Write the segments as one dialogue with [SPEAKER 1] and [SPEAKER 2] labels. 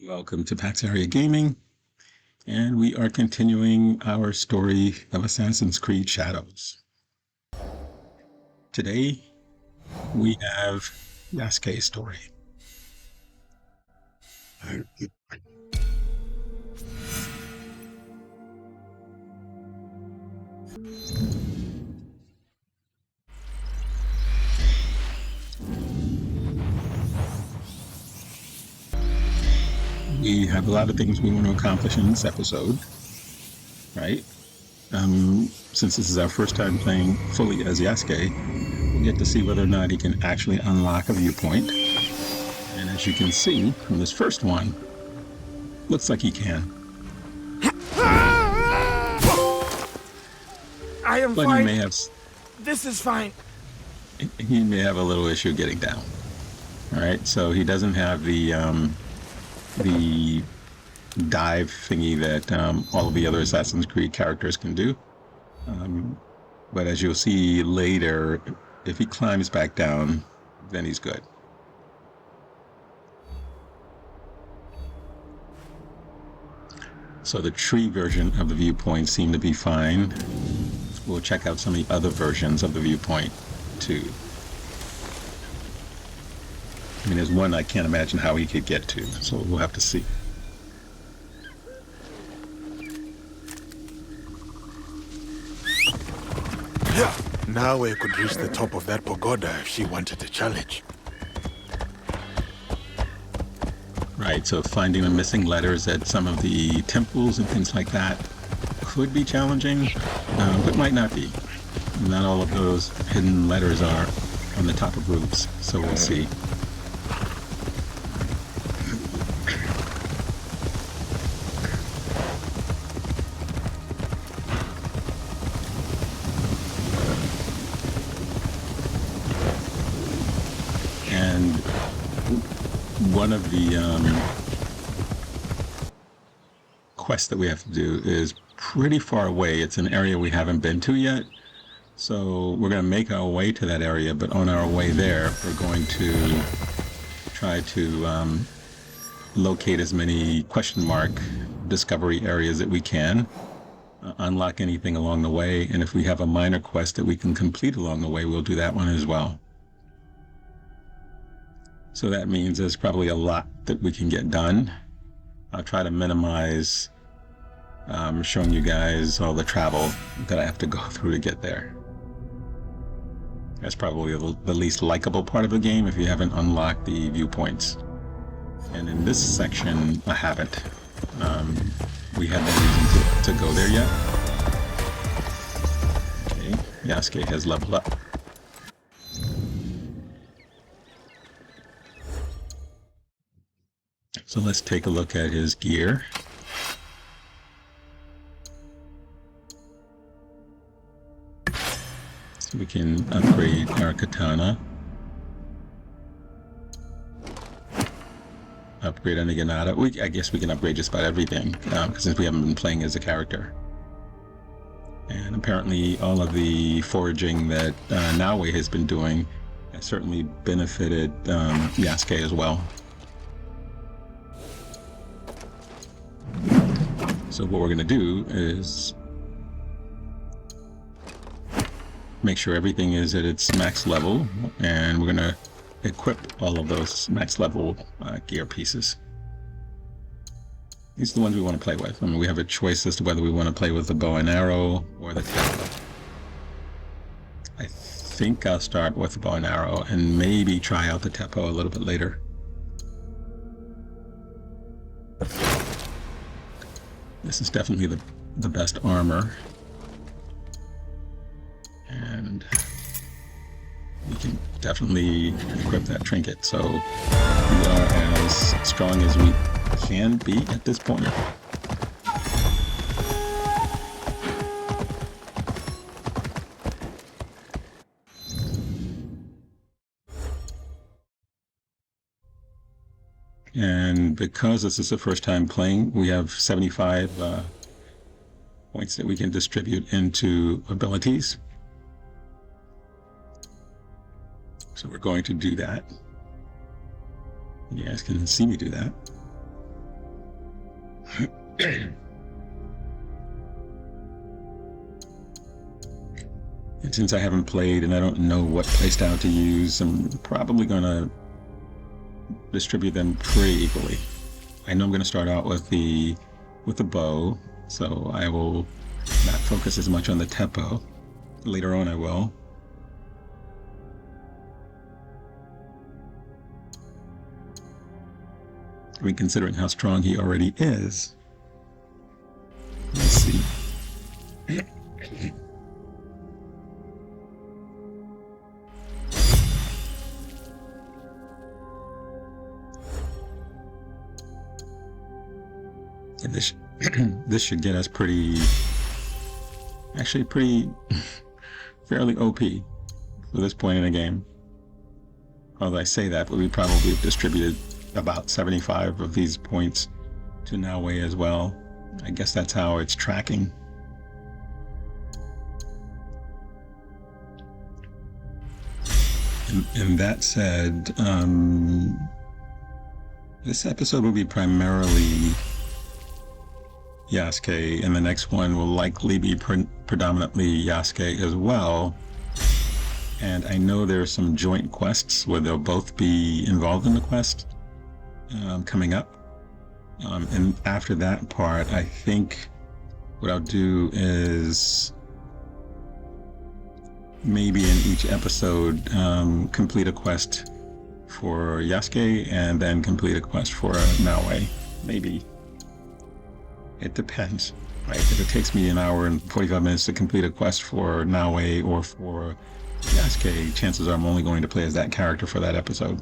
[SPEAKER 1] Welcome to Pax Area Gaming, and we are continuing our story of Assassin's Creed Shadows. Today, we have Yasuke's story. We have a lot of things we want to accomplish in this episode, right? Since this is our first time playing fully as Yasuke, we'll get to see whether or not he can actually unlock a viewpoint. And as you can see from this first one, looks like he can.
[SPEAKER 2] I am
[SPEAKER 1] But
[SPEAKER 2] fine.
[SPEAKER 1] he may have,
[SPEAKER 2] This is fine.
[SPEAKER 1] he may have a little issue getting down. All right, so he doesn't have the dive thingy that all of the other Assassin's Creed characters can do. But as you'll see later, if he climbs back down, then he's good. So the tree version of the viewpoint seemed to be fine. We'll check out some of the other versions of the viewpoint too. I mean, there's one I can't imagine how he could get to, so we'll have to see.
[SPEAKER 3] Now we could reach the top of that pagoda if she wanted to challenge.
[SPEAKER 1] Right, so finding the missing letters at some of the temples and things like that could be challenging, but might not be. Not all of those hidden letters are on the top of roofs, so we'll see. And one of the quests that we have to do is pretty far away. It's an area we haven't been to yet. So we're going to make our way to that area, but on our way there, we're going to try to locate as many question mark discovery areas that we can, unlock anything along the way, and if we have a minor quest that we can complete along the way, we'll do that one as well. So that means there's probably a lot that we can get done. I'll try to minimize showing you guys all the travel that I have to go through to get there. That's probably the least likable part of the game if you haven't unlocked the viewpoints. And in this section, I haven't. We have no reason to go there yet. Okay, Yasuke has leveled up. So let's take a look at his gear. So we can upgrade our katana. Upgrade our Naginata. I guess we can upgrade just about everything, because since we haven't been playing as a character. And apparently all of the foraging that Naue has been doing has certainly benefited Yasuke as well. So what we're going to do is make sure everything is at its max level, and we're going to equip all of those max level gear pieces. These are the ones we want to play with. I mean, we have a choice as to whether we want to play with the bow and arrow or the teppo. I think I'll start with the bow and arrow and maybe try out the teppo a little bit later. This is definitely the best armor. And we can definitely equip that trinket. So we are as strong as we can be at this point. And because this is the first time playing, we have 75 points that we can distribute into abilities. So we're going to do that. You guys can see me do that. And since I haven't played and I don't know what playstyle to use, I'm probably going to distribute them pretty equally. I know I'm going to start out with the bow, so I will not focus as much on the tempo. Later on I will. I mean, considering how strong he already is. Let's see. And this should get us actually pretty fairly OP for this point in the game. Although I say that, but we probably have distributed about 75 of these points to Naue as well. I guess that's how it's tracking. And that said, this episode will be primarily Yasuke, and the next one will likely be predominantly Yasuke as well. And I know there's some joint quests where they'll both be involved in the quest coming up. And after that part, I think what I'll do is maybe in each episode complete a quest for Yasuke and then complete a quest for Naue. Maybe. It depends, right? If it takes me an hour and 45 minutes to complete a quest for Naue or for Yasuke, chances are I'm only going to play as that character for that episode.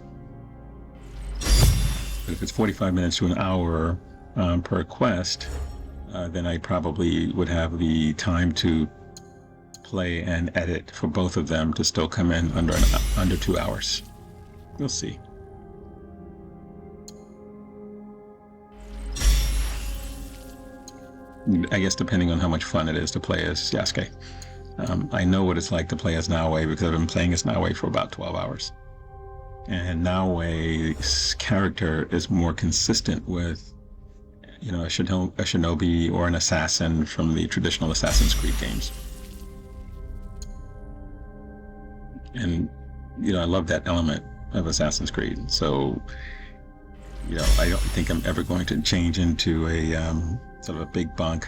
[SPEAKER 1] But if it's 45 minutes to an hour per quest, then I probably would have the time to play and edit for both of them to still come in under 2 hours. We'll see. I guess depending on how much fun it is to play as Yasuke. I know what it's like to play as Naue because I've been playing as Naue for about 12 hours. And Naue's character is more consistent with, you know, a shinobi or an assassin from the traditional Assassin's Creed games. And, you know, I love that element of Assassin's Creed. So, you know, I don't think I'm ever going to change into a sort of a big bunk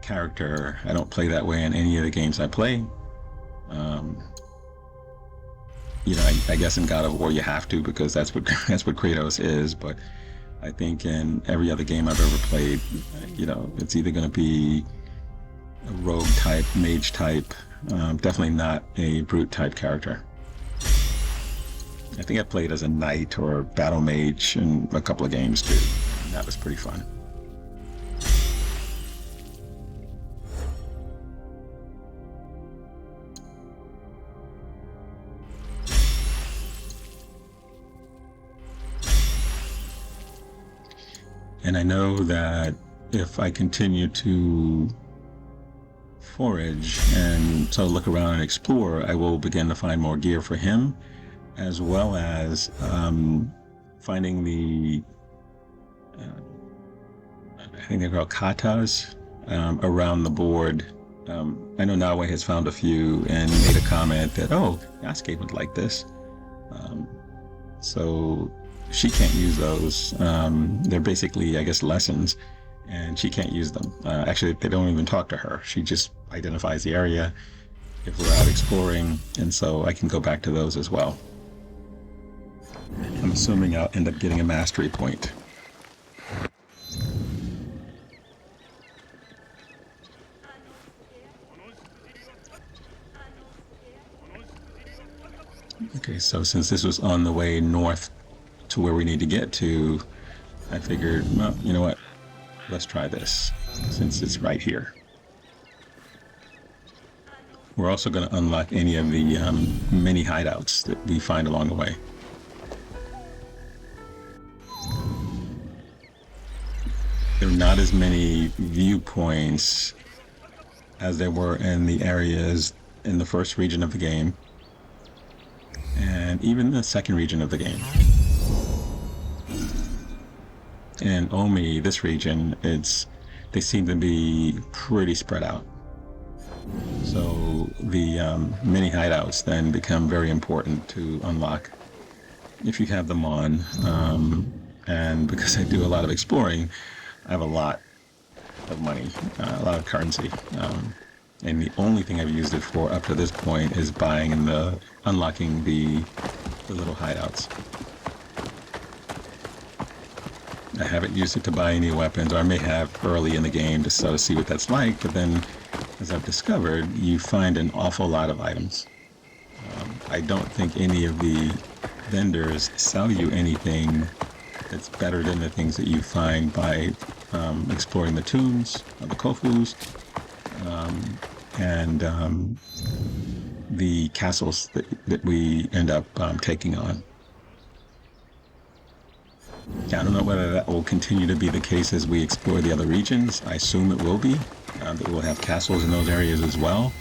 [SPEAKER 1] character. I don't play that way in any of the games I play. You know, I guess in God of War you have to, because that's what Kratos is. But I think in every other game I've ever played, you know, it's either going to be a rogue type, mage type, definitely not a brute type character. I think I played as a knight or battle mage in a couple of games too. And that was pretty fun. And I know that if I continue to forage and so look around and explore, I will begin to find more gear for him, as well as finding the, I think they're called katas, around the board. I know Naue has found a few and made a comment that, oh, Yasuke would like this. So she can't use those. They're basically, I guess, lessons, and she can't use them. Actually, they don't even talk to her. She just identifies the area if we're out exploring, and so I can go back to those as well. I'm assuming I'll end up getting a mastery point. Okay, so since this was on the way north to where we need to get to, I figured, well, you know what? Let's try this, since it's right here. We're also going to unlock any of the mini hideouts that we find along the way. There are not as many viewpoints as there were in the areas in the first region of the game, and even the second region of the game. In Omi, this region, it's they seem to be pretty spread out. So the mini hideouts then become very important to unlock if you have them on. And because I do a lot of exploring, I have a lot of money, a lot of currency. And the only thing I've used it for up to this point is buying and unlocking the little hideouts. I haven't used it to buy any weapons, or I may have early in the game to sort of see what that's like, but then as I've discovered, you find an awful lot of items. I don't think any of the vendors sell you anything that's better than the things that you find by exploring the tombs or the kofus and the castles that we end up taking on. I don't know whether that will continue to be the case as we explore the other regions. I assume it will be. That we'll have castles in those areas as well.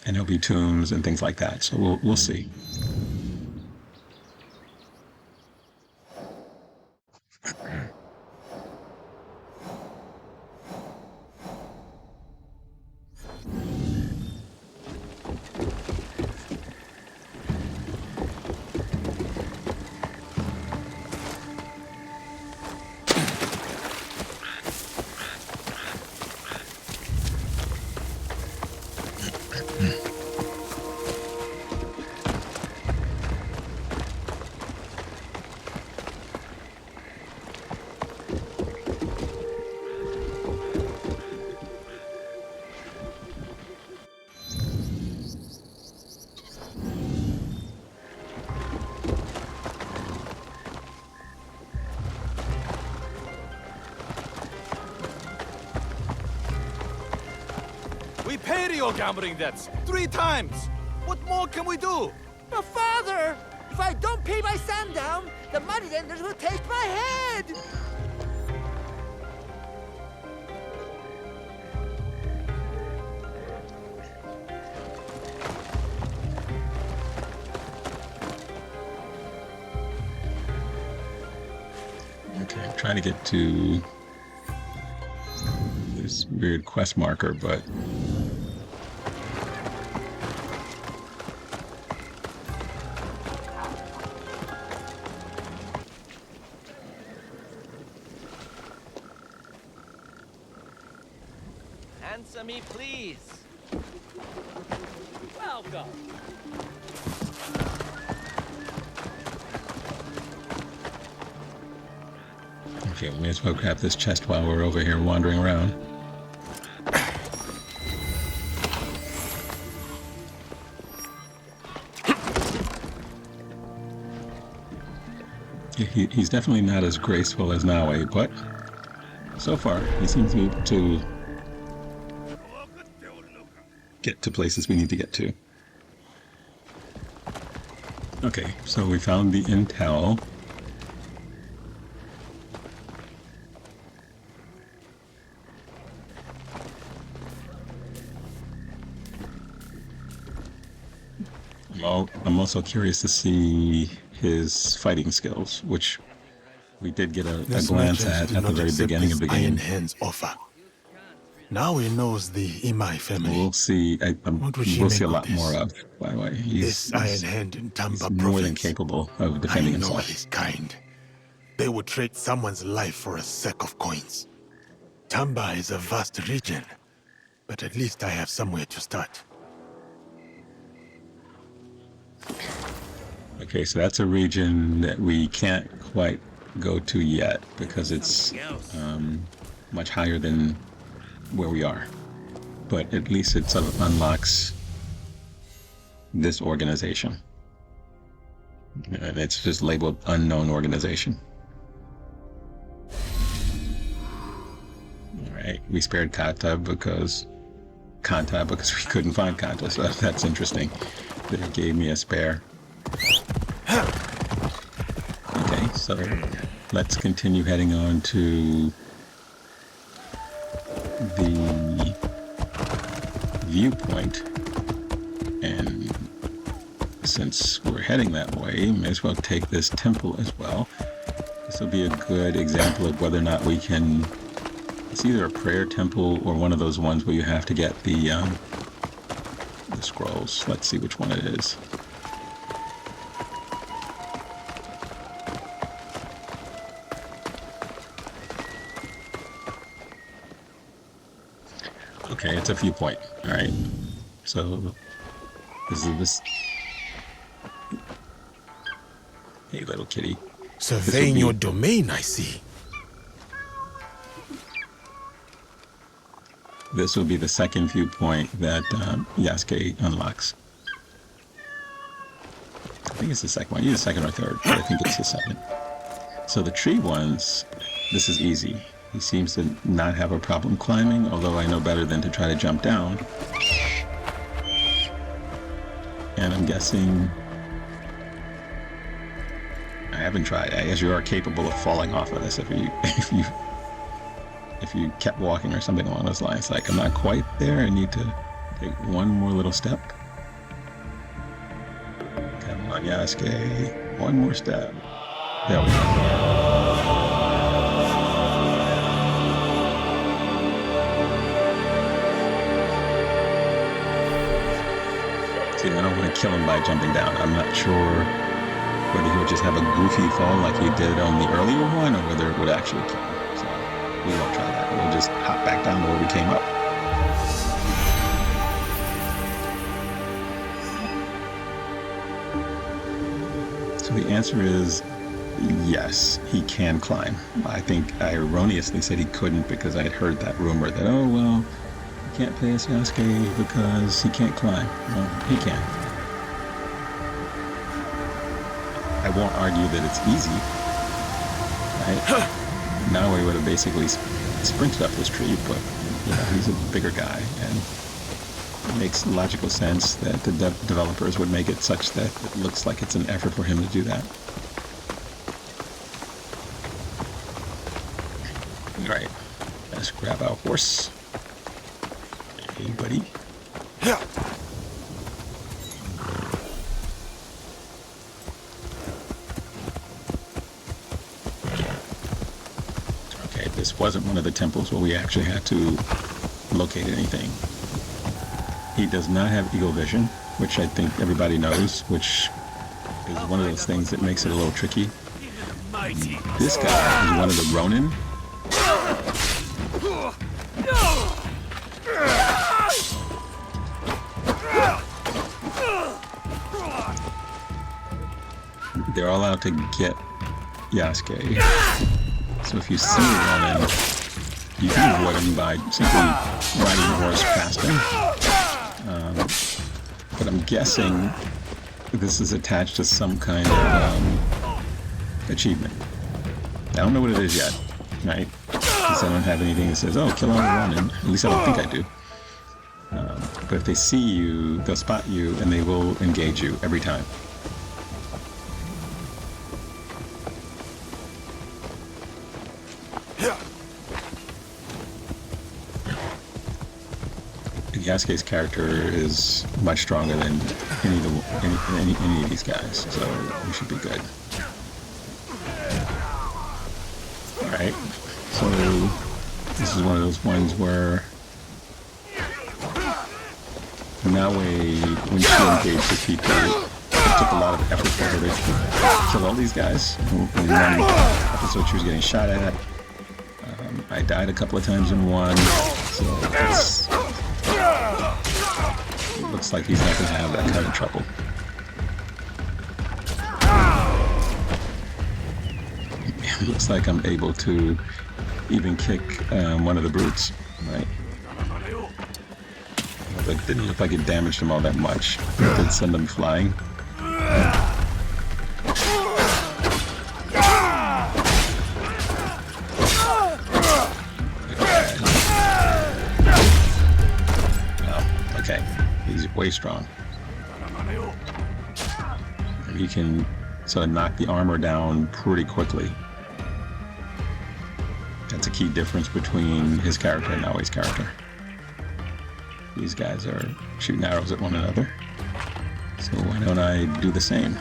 [SPEAKER 1] And there'll be tombs and things like that. So we'll see.
[SPEAKER 2] We paid your gambling debts 3 times. What more can we do?
[SPEAKER 4] But father, if I don't pay my son down, the moneylenders will take my head.
[SPEAKER 1] Okay, I'm trying to get to this weird quest marker, but
[SPEAKER 5] Answer me, please. Welcome.
[SPEAKER 1] okay, we may as well grab this chest while we're over here wandering around. He's definitely not as graceful as Naue, but so far he seems to get to places we need to get to. Okay, so we found the intel. I'm also curious to see his fighting skills, which we did get a glance at the very beginning of the game.
[SPEAKER 3] Iron Hand's offer. Now he knows the Imai family.
[SPEAKER 1] We'll see. We'll see a lot more of. By the way,
[SPEAKER 3] This Iron Hand in Tamba
[SPEAKER 1] he's more than
[SPEAKER 3] province.
[SPEAKER 1] capable of defending
[SPEAKER 3] I know
[SPEAKER 1] himself.
[SPEAKER 3] his kind. They would trade someone's life for a sack of coins. Tamba is a vast region, but at least I have somewhere to start.
[SPEAKER 1] Okay, so that's a region that we can't quite go to yet because it's much higher than where we are. But at least it sort of unlocks this organization. And it's just labeled unknown organization. Alright, we spared Kanta because we couldn't find Kanta, so that's interesting that it gave me a spare. Okay, so let's continue heading on to the viewpoint and since we're heading that way, may as well take this temple as well. This will be a good example of whether or not we can... It's either a prayer temple or one of those ones where you have to get the scrolls. Let's see which one it is. Okay, it's a viewpoint. All right. So this is this. Hey, little kitty.
[SPEAKER 3] Surveying your domain, I see.
[SPEAKER 1] This will be the second viewpoint that Yasuke unlocks. I think it's the second one. Either second or third, but I think it's the second. So the tree ones, this is easy. He seems to not have a problem climbing, although I know better than to try to jump down. And I'm guessing... I haven't tried. I guess you are capable of falling off of this if you kept walking or something along those lines. Like, I'm not quite there. I need to take one more little step. Come on, Yasuke. One more step. There we go. See, I don't want to kill him by jumping down. I'm not sure whether he would just have a goofy fall like he did on the earlier one, or whether it would actually kill him. So we won't try that. We'll just hop back down to where we came up. So the answer is yes, he can climb. I think I erroneously said he couldn't because I had heard that rumor that, oh, well, you can't play as Yasuke because he can't climb. Well, he can. I won't argue that it's easy, right? Now we would have basically sprinted up this tree, but you know, he's a bigger guy, and it makes logical sense that the developers would make it such that it looks like it's an effort for him to do that. All right, let's grab our horse. Hey, buddy.
[SPEAKER 3] Yeah.
[SPEAKER 1] This wasn't one of the temples where we actually had to locate anything. He does not have eagle vision, which I think everybody knows, which is one of those things that makes it a little tricky. This guy is one of the Ronin. They're all out to get Yasuke. So if you see Ronin, you can avoid him by simply riding the horse past him. But I'm guessing this is attached to some kind of achievement. I don't know what it is yet, right? Because I don't have anything that says, oh, kill all the Ronin. At least I don't think I do. But if they see you, they'll spot you, and they will engage you every time. Yasuke's character is much stronger than any of these guys, so we should be good. Alright, so this is one of those ones where now when she engaged with people, it took a lot of effort for her to kill all these guys. In one episode she was getting shot at. I died a couple of times in one, so it looks like he's not going to have that kind of trouble. It looks like I'm able to even kick one of the brutes, right? But it didn't look like it damaged them all that much. It did send them flying. Way strong. And he can sort of knock the armor down pretty quickly. That's a key difference between his character and Naoi's character. These guys are shooting arrows at one another. So why don't I do the same?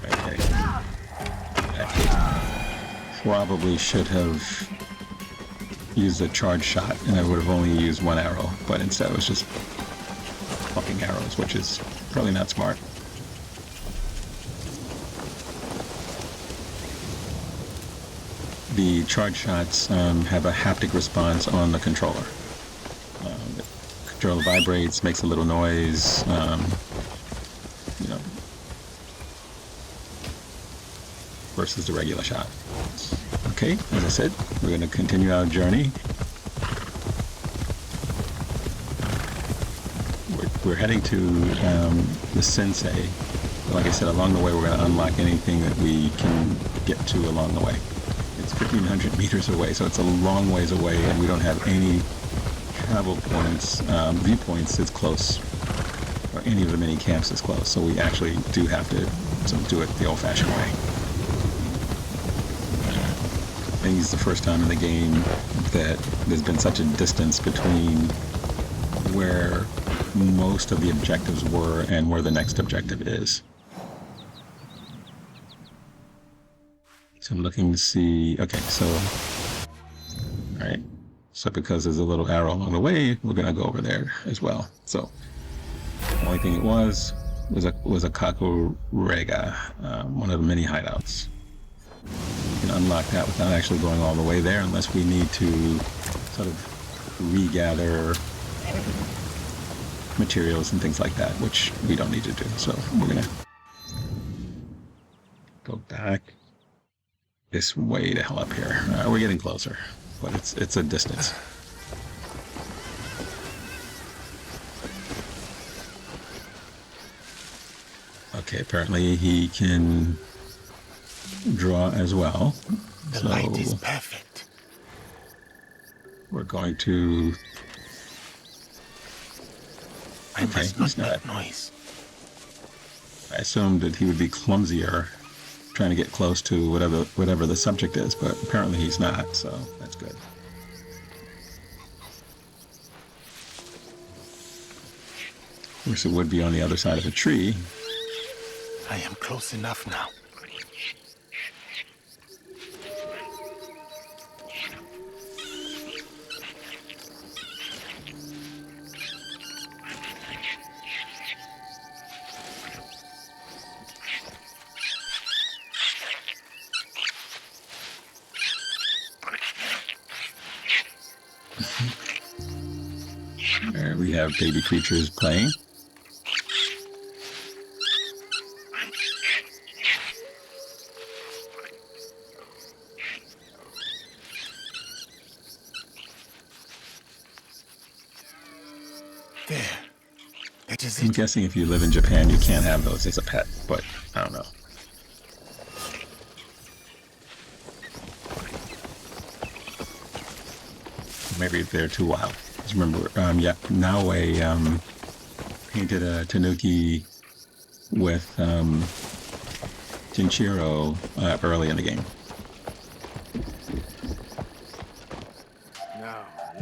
[SPEAKER 1] Okay. I probably should have used a charge shot, and I would have only used one arrow, but instead it was just fucking arrows, which is probably not smart. The charge shots have a haptic response on the controller. The controller vibrates, makes a little noise, you know, versus the regular shot. Okay, as I said, we're going to continue our journey. We're heading to the sensei. Like I said, along the way we're going to unlock anything that we can get to along the way. It's 1,500 meters away, so it's a long ways away, and we don't have any travel points, viewpoints that's close, or any of the mini camps that's close. So we actually do have to do it the old-fashioned way. I think it's the first time in the game that there's been such a distance between where most of the objectives were and where the next objective is. So I'm looking to see, okay, so, all right. So because there's a little arrow along the way, we're gonna go over there as well. So the only thing it was a Kakurega, one of the mini hideouts. We can unlock that without actually going all the way there unless we need to sort of regather materials and things like that, which we don't need to do. So we're gonna go back this way the hell up here. We're getting closer, but it's a distance. Okay, apparently he can draw as well.
[SPEAKER 3] The light is perfect.
[SPEAKER 1] We're going to...
[SPEAKER 3] I must not
[SPEAKER 1] he's not.
[SPEAKER 3] make noise.
[SPEAKER 1] I assumed that he would be clumsier trying to get close to whatever the subject is, but apparently he's not, so that's good. Of course, it would be on the other side of a tree.
[SPEAKER 3] I am close enough now.
[SPEAKER 1] There we have baby creatures playing.
[SPEAKER 3] There. That is
[SPEAKER 1] I'm
[SPEAKER 3] it.
[SPEAKER 1] guessing if you live in Japan, you can't have those as a pet, but I don't know. Maybe they're too wild. Just remember, Naue painted a tanuki with Jinchiro early in the game.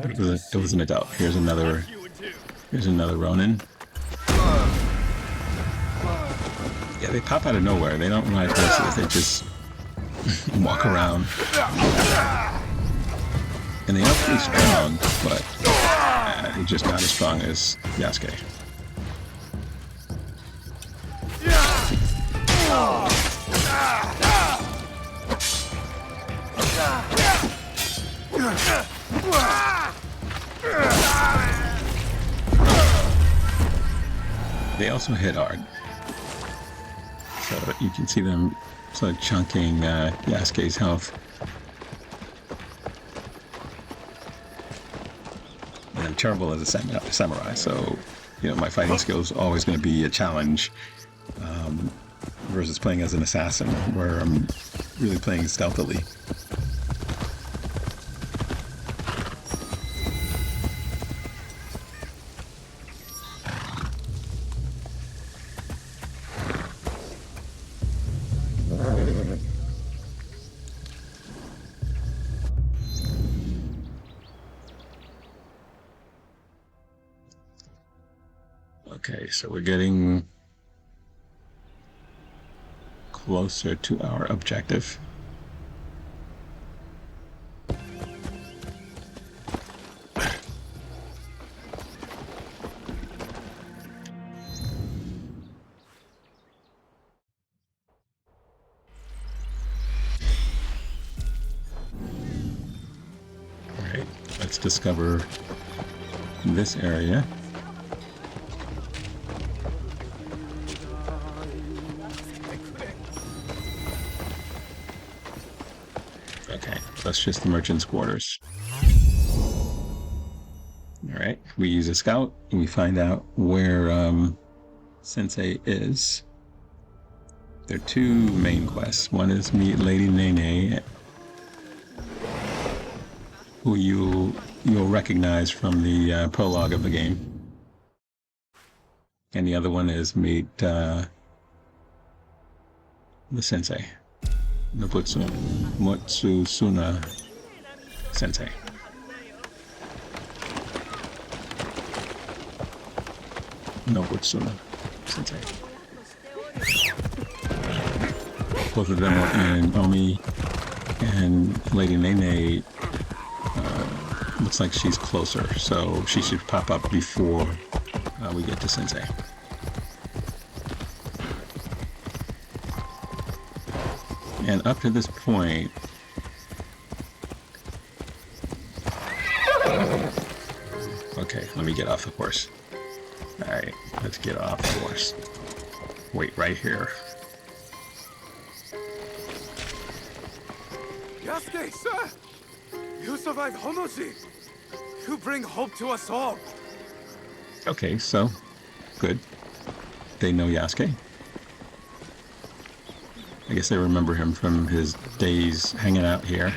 [SPEAKER 1] It was an adult. Here's another Ronin. Yeah, they pop out of nowhere. They don't ride horses. They just walk around. And they are pretty strong, but they're just not as strong as Yasuke. They also hit hard. So you can see them sort of chunking Yasuke's health. And I'm terrible as a samurai, so my fighting skills are always going to be a challenge versus playing as an assassin, where I'm really playing stealthily. Okay, so we're getting closer to our objective. Alright, let's discover this area. Okay, that's just the merchant's quarters. Alright, we use a scout and we find out where Sensei is. There are two main quests. One is meet Lady Nene, who you'll recognize from the prologue of the game. And the other one is meet the sensei. Nobutsuna sensei. Nobutsuna sensei. Both of them are in Omi, and Lady Nene looks like she's closer, so she should pop up before we get to Sensei. And up to this point, okay, let me get off the horse. Alright, let's get off the horse. Wait right here.
[SPEAKER 2] Yasuke, sir! You survived Honoji! You bring hope to us all!
[SPEAKER 1] Okay, so, good. They know Yasuke. I guess they remember him from his days hanging out here.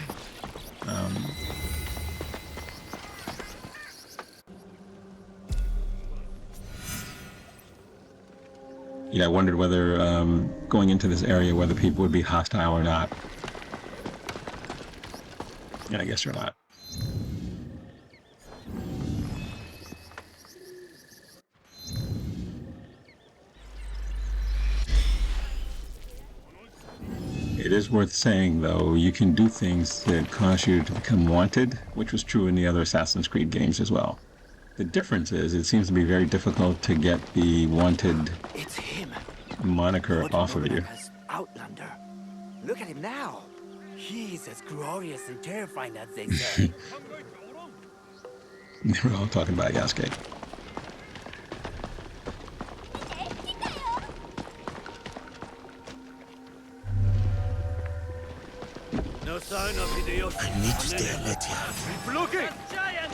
[SPEAKER 1] Yeah, I wondered whether going into this area, whether people would be hostile or not. And I guess they're not. It is worth saying, though, you can do things that cause you to become wanted, which was true in the other Assassin's Creed games as well. The difference is, it seems to be very difficult to get the wanted
[SPEAKER 4] It's him.
[SPEAKER 1] moniker off of you.
[SPEAKER 4] Nobunaga's outlander. Look at him now. He's as glorious and terrifying as they say.
[SPEAKER 1] They were all talking about Yasuke.
[SPEAKER 2] No sign of Hideyoshi.
[SPEAKER 3] I need to stay alert here.
[SPEAKER 2] Keep looking!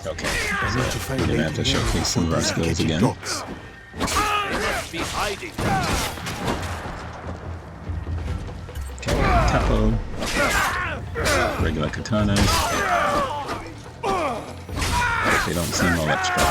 [SPEAKER 1] Okay,
[SPEAKER 3] I need to find
[SPEAKER 1] we're gonna have to
[SPEAKER 3] Lady Nene
[SPEAKER 1] showcase some of our
[SPEAKER 3] before these
[SPEAKER 1] skills
[SPEAKER 3] sketchy
[SPEAKER 1] again.
[SPEAKER 3] dogs.
[SPEAKER 2] They must be hiding.
[SPEAKER 1] Okay, Tapo. Regular katanas. They don't seem all that strong.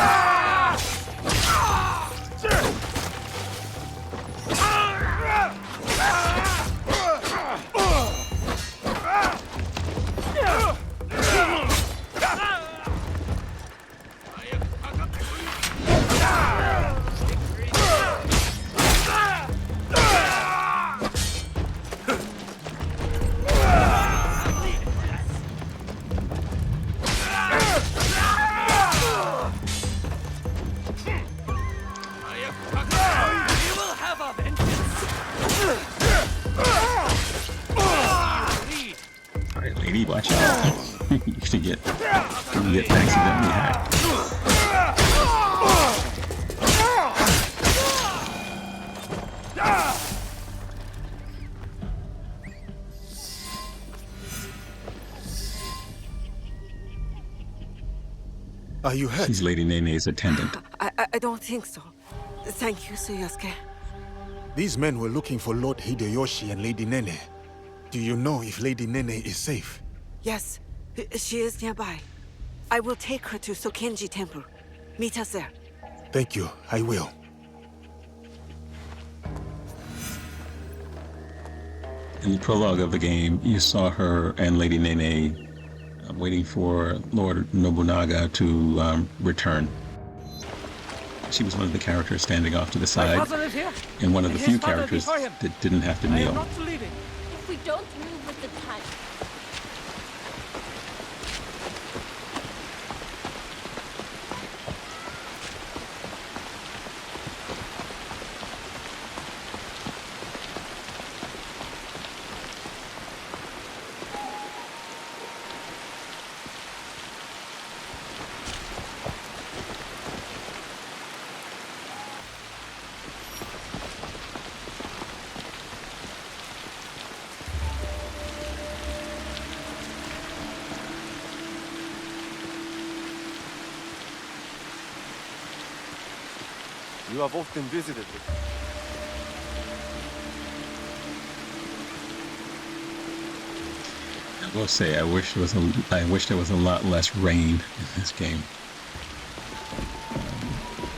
[SPEAKER 1] Alright, lady, watch out. You should get accidentally hacked.
[SPEAKER 3] Are you hurt?
[SPEAKER 1] She's Lady Nene's attendant.
[SPEAKER 6] I don't think so. Thank you, Sir Yasuke.
[SPEAKER 3] These men were looking for Lord Hideyoshi and Lady Nene. Do you know if Lady Nene is safe?
[SPEAKER 6] Yes, she is nearby. I will take her to Sokenji Temple. Meet us there.
[SPEAKER 3] Thank you, I will.
[SPEAKER 1] In the prologue of the game, you saw her and Lady Nene waiting for Lord Nobunaga to return. She was one of the characters standing off to the
[SPEAKER 4] My
[SPEAKER 1] side,
[SPEAKER 4] father lives here.
[SPEAKER 1] and one of
[SPEAKER 4] and
[SPEAKER 1] the
[SPEAKER 4] his
[SPEAKER 1] few
[SPEAKER 4] father
[SPEAKER 1] characters
[SPEAKER 4] before him.
[SPEAKER 1] that didn't have to
[SPEAKER 4] I am
[SPEAKER 1] kneel.
[SPEAKER 4] not leaving.
[SPEAKER 7] If we don't move with the time,
[SPEAKER 2] You have often visited it.
[SPEAKER 1] I will say, I wish there was a lot less rain in this game.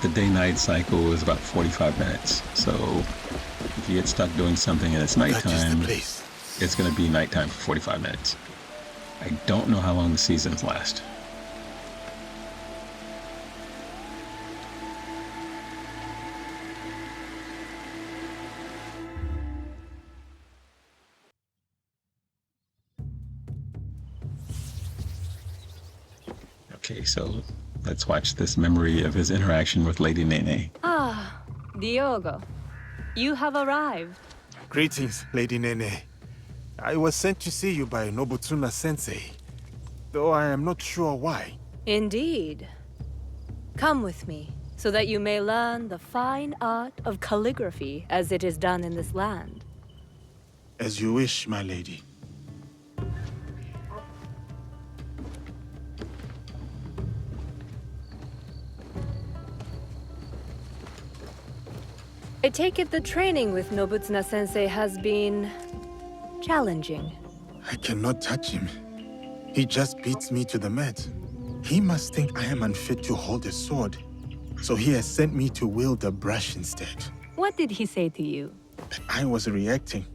[SPEAKER 1] The day-night cycle is about 45 minutes, so if you get stuck doing something and it's
[SPEAKER 3] That is the
[SPEAKER 1] nighttime,
[SPEAKER 3] place.
[SPEAKER 1] it's going to be nighttime for 45 minutes. I don't know how long the seasons last. Okay, so let's watch this memory of his interaction with Lady Nene.
[SPEAKER 8] Ah, Diogo. You have arrived.
[SPEAKER 3] Greetings, Lady Nene. I was sent to see you by Nobutsuna sensei, though I am not sure why.
[SPEAKER 8] Indeed. Come with me, so that you may learn the fine art of calligraphy as it is done in this land.
[SPEAKER 3] As you wish, my lady.
[SPEAKER 8] I take it the training with Nobutsuna sensei has been challenging.
[SPEAKER 3] I cannot touch him. He just beats me to the mat. He must think I am unfit to hold a sword, so he has sent me to wield a brush instead.
[SPEAKER 8] What did he say to you?
[SPEAKER 3] I was reacting,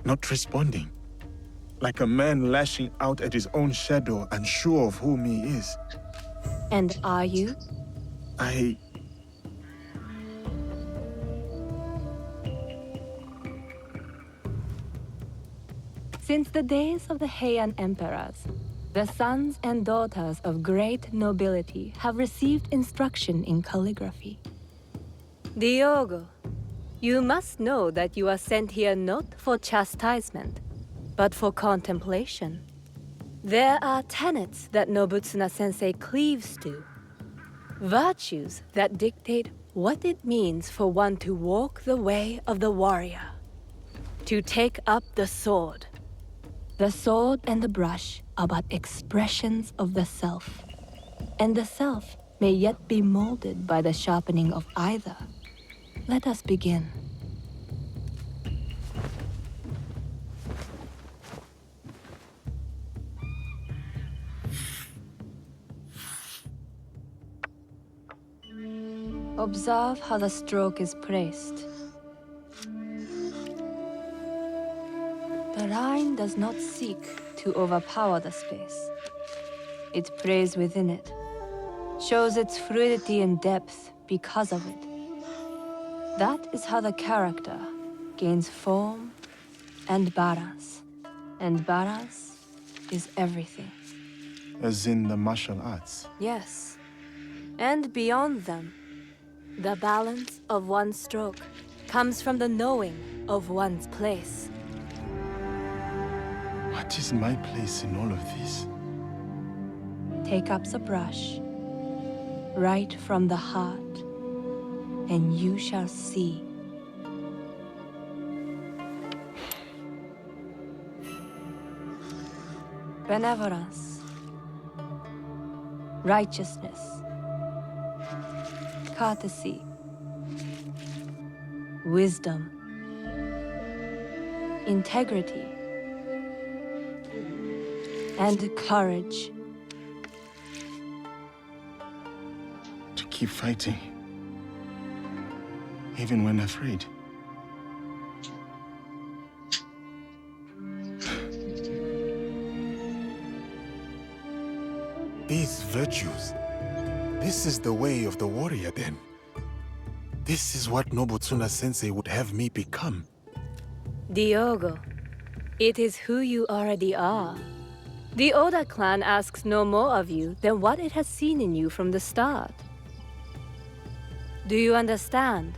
[SPEAKER 3] not responding. Like a man lashing out at his own shadow, unsure of whom he is.
[SPEAKER 8] And are you? Since the days of the Heian emperors, the sons and daughters of great nobility have received instruction in calligraphy. Diogo, you must know that you are sent here not for chastisement, but for contemplation. There are tenets that Nobutsuna sensei cleaves to, virtues that dictate what it means for one to walk the way of the warrior, to take up the sword. The sword and the brush are but expressions of the self, and the self may yet be molded by the sharpening of either. Let us begin. Observe how the stroke is placed. The line does not seek to overpower the space. It prays within it, shows its fluidity and depth because of it. That is how the character gains form and balance. And balance is everything.
[SPEAKER 3] As in the martial arts.
[SPEAKER 8] Yes. And beyond them, the balance of one's stroke comes from the knowing of one's place.
[SPEAKER 3] What is my place in all of this?
[SPEAKER 8] Take up the brush, right from the heart, and you shall see. Benevolence, righteousness, courtesy, wisdom, integrity, and courage.
[SPEAKER 3] To keep fighting, even when afraid. base virtues. This is the way of the warrior, then. This is what Nobutsuna sensei would have me become.
[SPEAKER 8] Diogo, it is who you already are. The Oda clan asks no more of you than what it has seen in you from the start. Do you understand?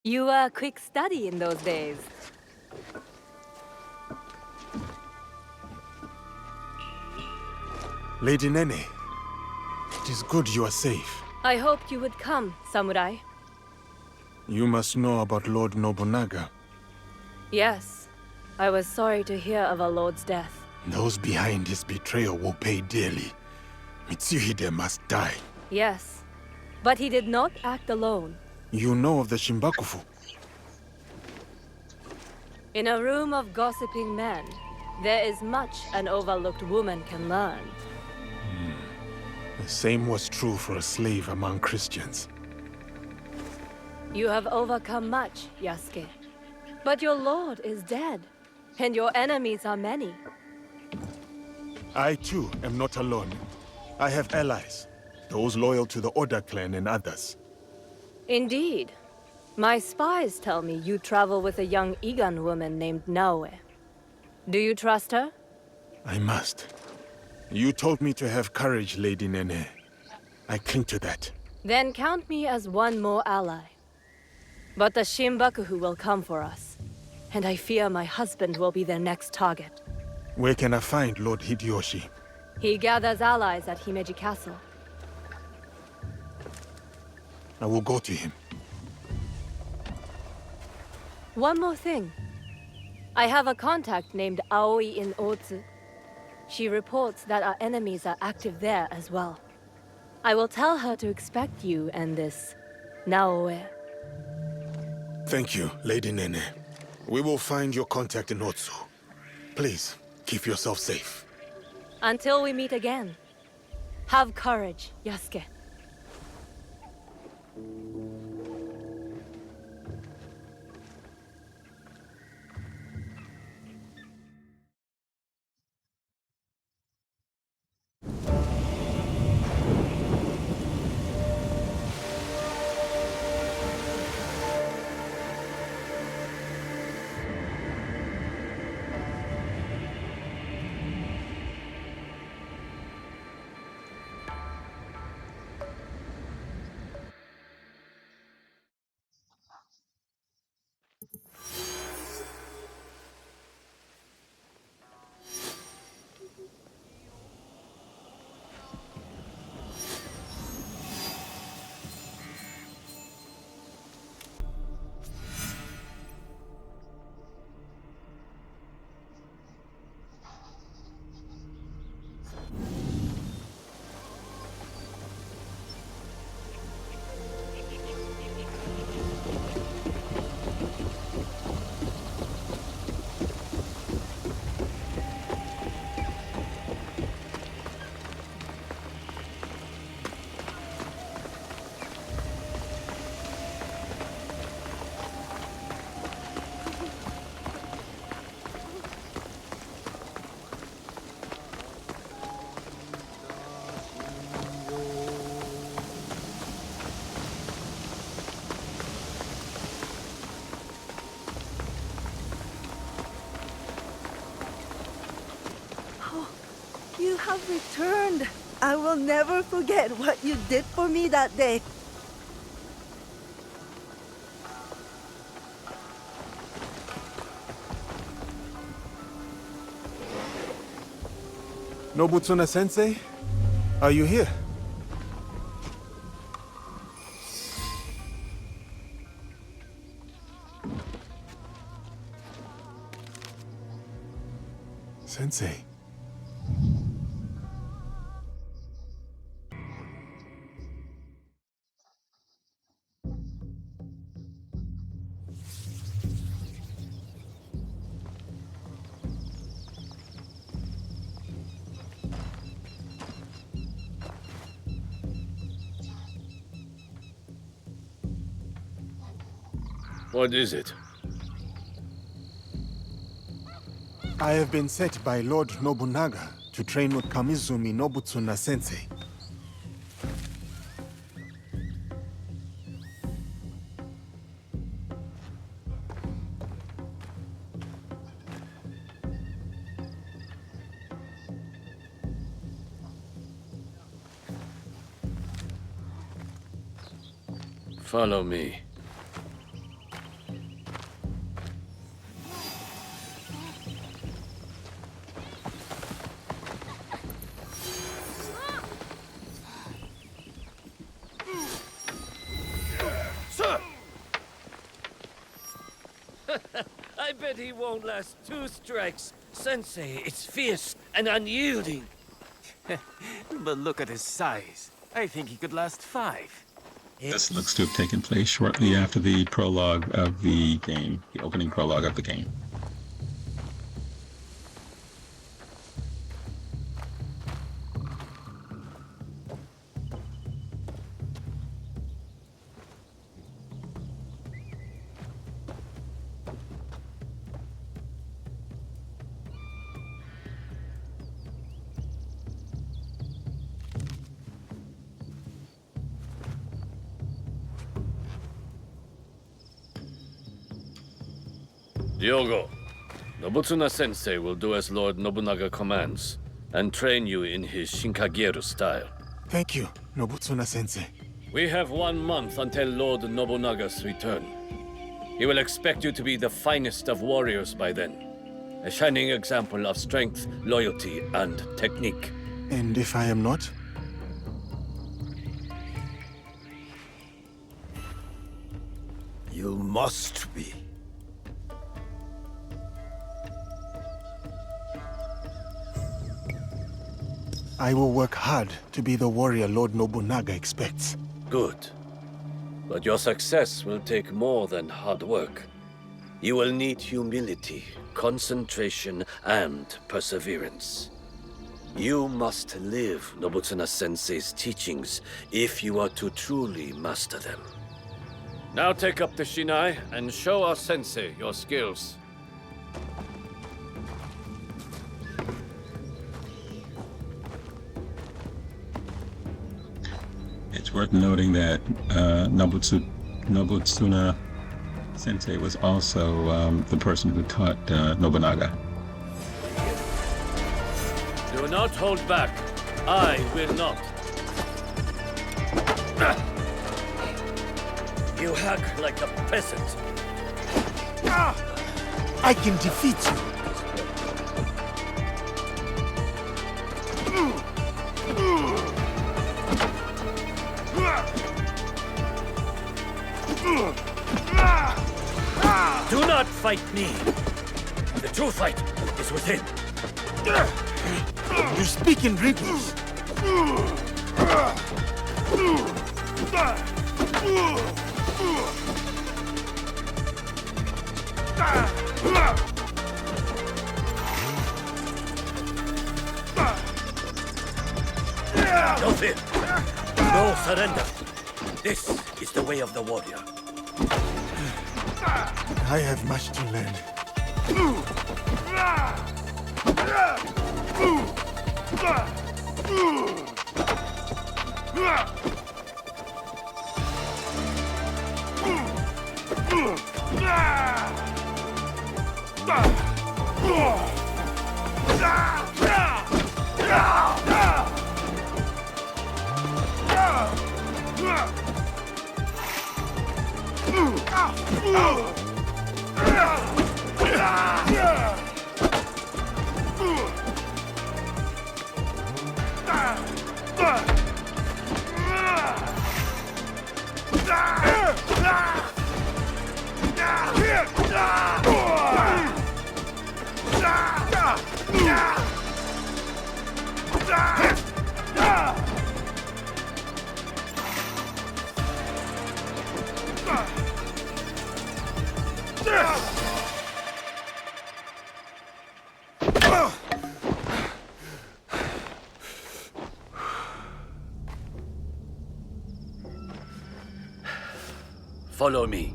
[SPEAKER 8] You were a quick study in those days.
[SPEAKER 3] Lady Nene, it is good you are safe.
[SPEAKER 8] I hoped you would come, Samurai.
[SPEAKER 3] You must know about Lord Nobunaga.
[SPEAKER 8] Yes, I was sorry to hear of our lord's death.
[SPEAKER 3] Those behind his betrayal will pay dearly. Mitsuhide must die.
[SPEAKER 8] Yes, but he did not act alone.
[SPEAKER 3] You know of the Shimbakufu?
[SPEAKER 8] In a room of gossiping men, there is much an overlooked woman can learn.
[SPEAKER 3] The same was true for a slave among Christians.
[SPEAKER 8] You have overcome much, Yasuke. But your lord is dead, and your enemies are many.
[SPEAKER 3] I too am not alone. I have allies, those loyal to the Oda clan and others.
[SPEAKER 8] Indeed. My spies tell me you travel with a young Igan woman named Naoe. Do you trust her?
[SPEAKER 3] I must. You told me to have courage, Lady Nene. I cling to that.
[SPEAKER 8] Then count me as one more ally. But the Shimbakufu will come for us, and I fear my husband will be their next target.
[SPEAKER 3] Where can I find Lord Hideyoshi?
[SPEAKER 8] He gathers allies at Himeji Castle.
[SPEAKER 3] I will go to him.
[SPEAKER 8] One more thing. I have a contact named Aoi in Otsu. She reports that our enemies are active there as well. I will tell her to expect you and this Naoe.
[SPEAKER 3] Thank you, Lady Nene. We will find your contact in Otsu. Please, keep yourself safe.
[SPEAKER 8] Until we meet again, have courage, Yasuke.
[SPEAKER 4] You have returned. I will never forget what you did for me that day.
[SPEAKER 3] Nobutsuna sensei, are you here? Sensei.
[SPEAKER 9] What is it?
[SPEAKER 3] I have been set by Lord Nobunaga to train with Kamizumi Nobutsuna sensei.
[SPEAKER 9] Follow me.
[SPEAKER 2] Sir!
[SPEAKER 5] I bet he won't last 2 strikes. Sensei, it's fierce and unyielding.
[SPEAKER 2] But look at his size. I think he could last 5.
[SPEAKER 1] This looks to have taken place shortly after the prologue of the game, the opening prologue of the game.
[SPEAKER 9] Diogo, Nobutsuna sensei will do as Lord Nobunaga commands and train you in his Shinkageru style.
[SPEAKER 3] Thank you, Nobutsuna sensei.
[SPEAKER 9] We have 1 month until Lord Nobunaga's return. He will expect you to be the finest of warriors by then. A shining example of strength, loyalty, and technique.
[SPEAKER 3] And if I am not?
[SPEAKER 2] You must be.
[SPEAKER 3] I will work hard to be the warrior Lord Nobunaga expects.
[SPEAKER 9] Good. But your success will take more than hard work. You will need humility, concentration, and perseverance. You must live Nobutsuna Sensei's teachings if you are to truly master them. Now take up the Shinai and show our sensei your skills.
[SPEAKER 1] It's worth noting that Nobutsuna sensei was also the person who taught Nobunaga.
[SPEAKER 9] Do not hold back. I will not. You hack like a peasant.
[SPEAKER 3] I can defeat you.
[SPEAKER 9] Do not fight me. The true fight is within.
[SPEAKER 3] You speak in riddles.
[SPEAKER 9] No fear. No surrender. This is the way of the warrior.
[SPEAKER 3] I have much to learn.
[SPEAKER 9] Follow me.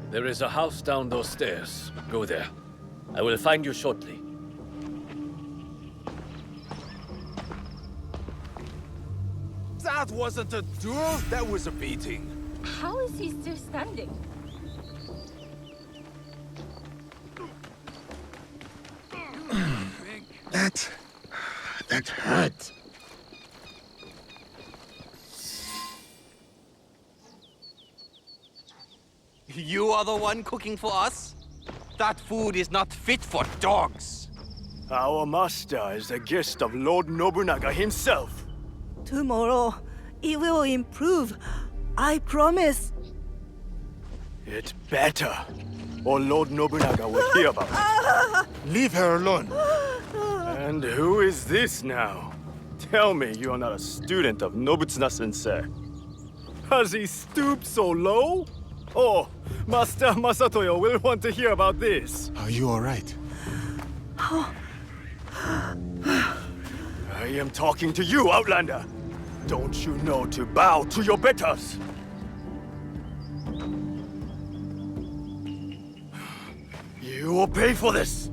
[SPEAKER 9] There is a house down those stairs. Go there. I will find you shortly.
[SPEAKER 2] That wasn't a duel, that was a beating.
[SPEAKER 7] How is he still standing?
[SPEAKER 3] That hurt.
[SPEAKER 2] You are the one cooking for us? That food is not fit for dogs.
[SPEAKER 10] Our master is a guest of Lord Nobunaga himself.
[SPEAKER 4] Tomorrow, it will improve. I promise.
[SPEAKER 10] It's better, or Lord Nobunaga will hear about it.
[SPEAKER 3] Leave her alone.
[SPEAKER 10] And who is this now? Tell me you are not a student of Nobutsuna sensei. Has he stooped so low? Oh, Master Masatoyo will want to hear about this.
[SPEAKER 3] Are you all right?
[SPEAKER 10] I am talking to you, Outlander. Don't you know to bow to your betters? You will pay for this.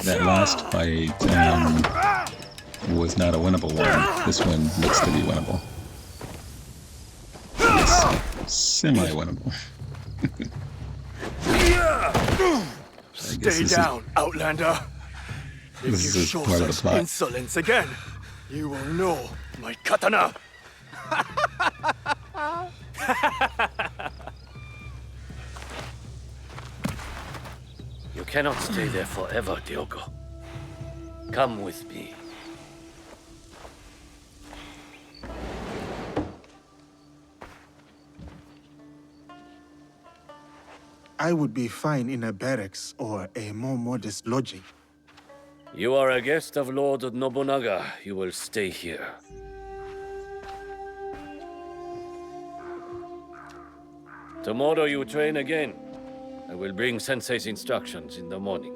[SPEAKER 1] That last fight was not a winnable one. This one looks to be winnable. It's semi-winnable.
[SPEAKER 10] Stay down, Outlander. If you
[SPEAKER 1] This is
[SPEAKER 10] show
[SPEAKER 1] part of the
[SPEAKER 10] such
[SPEAKER 1] plot.
[SPEAKER 10] insolence again, you will know my katana.
[SPEAKER 9] You cannot stay there forever, Diogo. Come with me.
[SPEAKER 3] I would be fine in a barracks or a more modest lodging.
[SPEAKER 9] You are a guest of Lord Nobunaga. You will stay here. Tomorrow you train again. I will bring Sensei's instructions in the morning.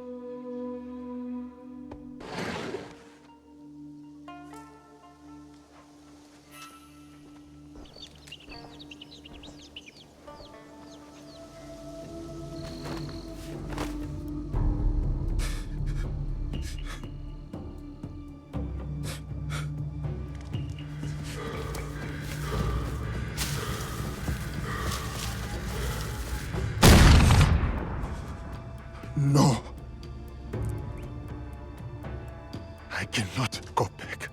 [SPEAKER 3] No. I cannot go back.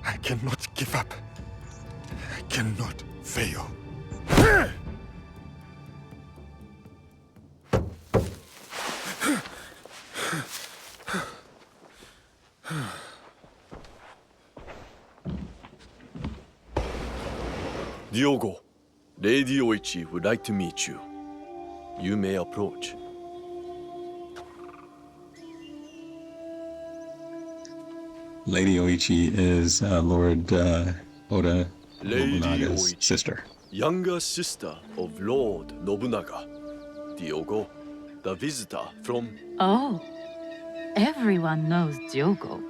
[SPEAKER 3] I cannot give up. I cannot fail.
[SPEAKER 11] Diogo, Lady Oichi would like to meet you. You may approach.
[SPEAKER 1] Lady Oichi is Lord Oda
[SPEAKER 11] Lady
[SPEAKER 1] Nobunaga's
[SPEAKER 11] Oichi.
[SPEAKER 1] sister.
[SPEAKER 11] Younger sister of Lord Nobunaga. Diogo, the visitor from...
[SPEAKER 12] Oh, everyone knows Diogo.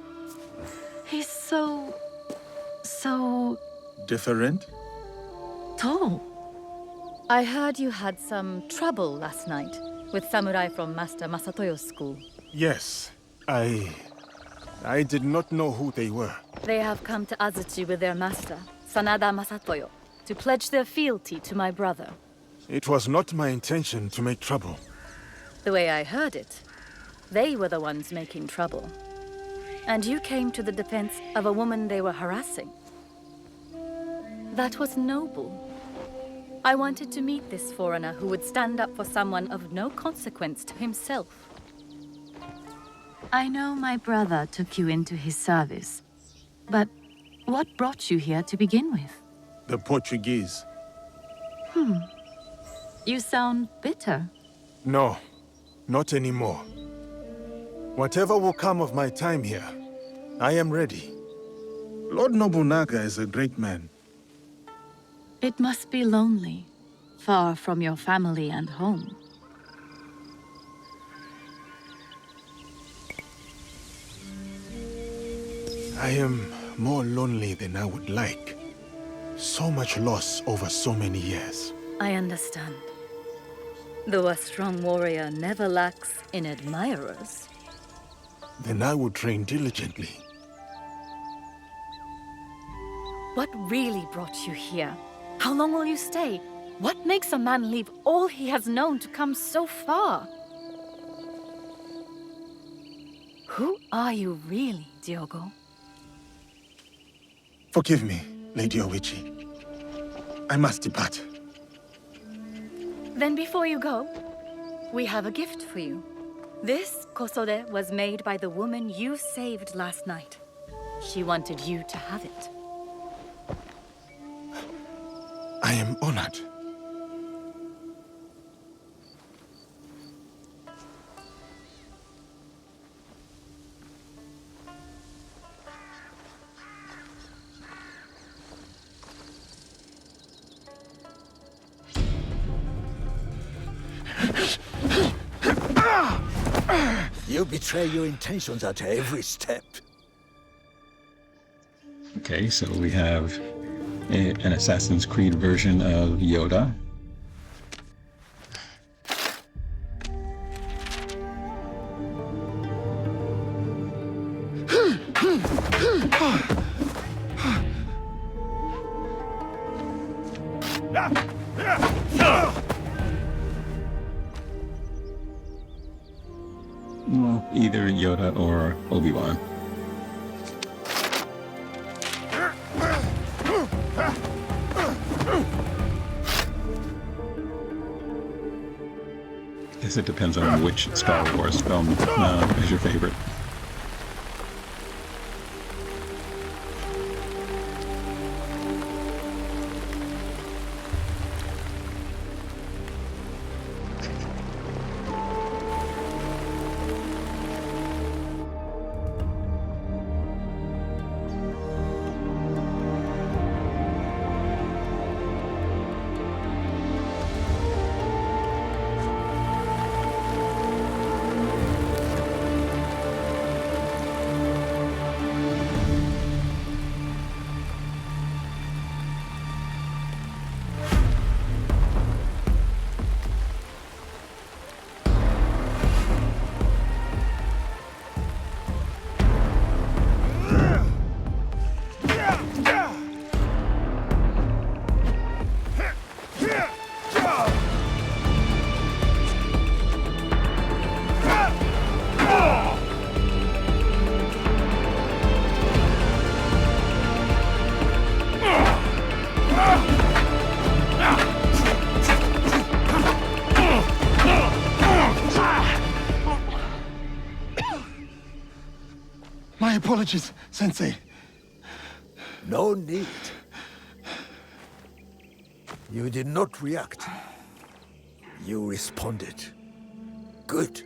[SPEAKER 12] He's so
[SPEAKER 3] Different?
[SPEAKER 12] tall.
[SPEAKER 7] I heard you had some trouble last night with samurai from Master Masatoyo's school.
[SPEAKER 3] Yes. I did not know who they were.
[SPEAKER 7] They have come to Azuchi with their master, Sanada Masatoyo, to pledge their fealty to my brother.
[SPEAKER 3] It was not my intention to make trouble.
[SPEAKER 7] The way I heard it, they were the ones making trouble. And you came to the defense of a woman they were harassing. That was noble. I wanted to meet this foreigner who would stand up for someone of no consequence to himself.
[SPEAKER 12] I know my brother took you into his service. But what brought you here to begin with?
[SPEAKER 3] The Portuguese.
[SPEAKER 12] You sound bitter.
[SPEAKER 3] No, not anymore. Whatever will come of my time here, I am ready. Lord Nobunaga is a great man.
[SPEAKER 12] It must be lonely, far from your family and home.
[SPEAKER 3] I am more lonely than I would like. So much loss over so many years.
[SPEAKER 7] I understand. Though a strong warrior never lacks in admirers.
[SPEAKER 3] Then I would train diligently.
[SPEAKER 7] What really brought you here? How long will you stay? What makes a man leave all he has known to come so far? Who are you really, Diogo?
[SPEAKER 3] Forgive me, Lady Oichi. I must depart.
[SPEAKER 7] Then before you go, we have a gift for you. This kosode was made by the woman you saved last night. She wanted you to have it.
[SPEAKER 3] I am honored.
[SPEAKER 2] You betray your intentions at every step.
[SPEAKER 1] Okay, so we have an Assassin's Creed version of Yoda. Well, either Yoda or Obi-Wan. Guess it depends on which Star Wars film is your favorite.
[SPEAKER 3] My apologies, Sensei.
[SPEAKER 2] No need. You did not react. You responded. Good.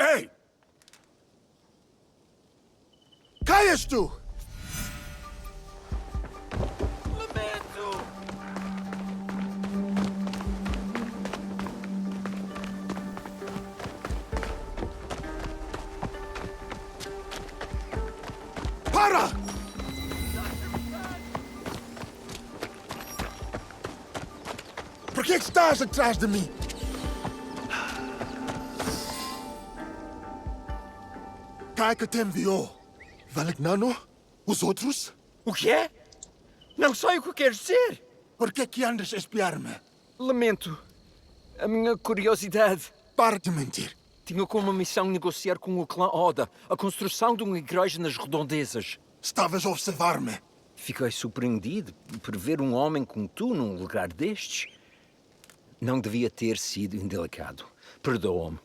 [SPEAKER 3] Hey! Caias tu!
[SPEAKER 2] Lamento!
[SPEAKER 3] Para! Por que estás atrás de mim? Quem que te enviou? Valignano? Os outros?
[SPEAKER 10] O quê? Não sei o que queres dizer.
[SPEAKER 3] Por que andas a espiar-me?
[SPEAKER 10] Lamento. A minha curiosidade.
[SPEAKER 3] Para de mentir.
[SPEAKER 10] Tinha como missão negociar com o clã Oda a construção de uma igreja nas redondezas.
[SPEAKER 3] Estavas a observar-me.
[SPEAKER 13] Fiquei surpreendido por ver um homem como tu num lugar destes. Não devia ter sido indelicado. Perdoa-me.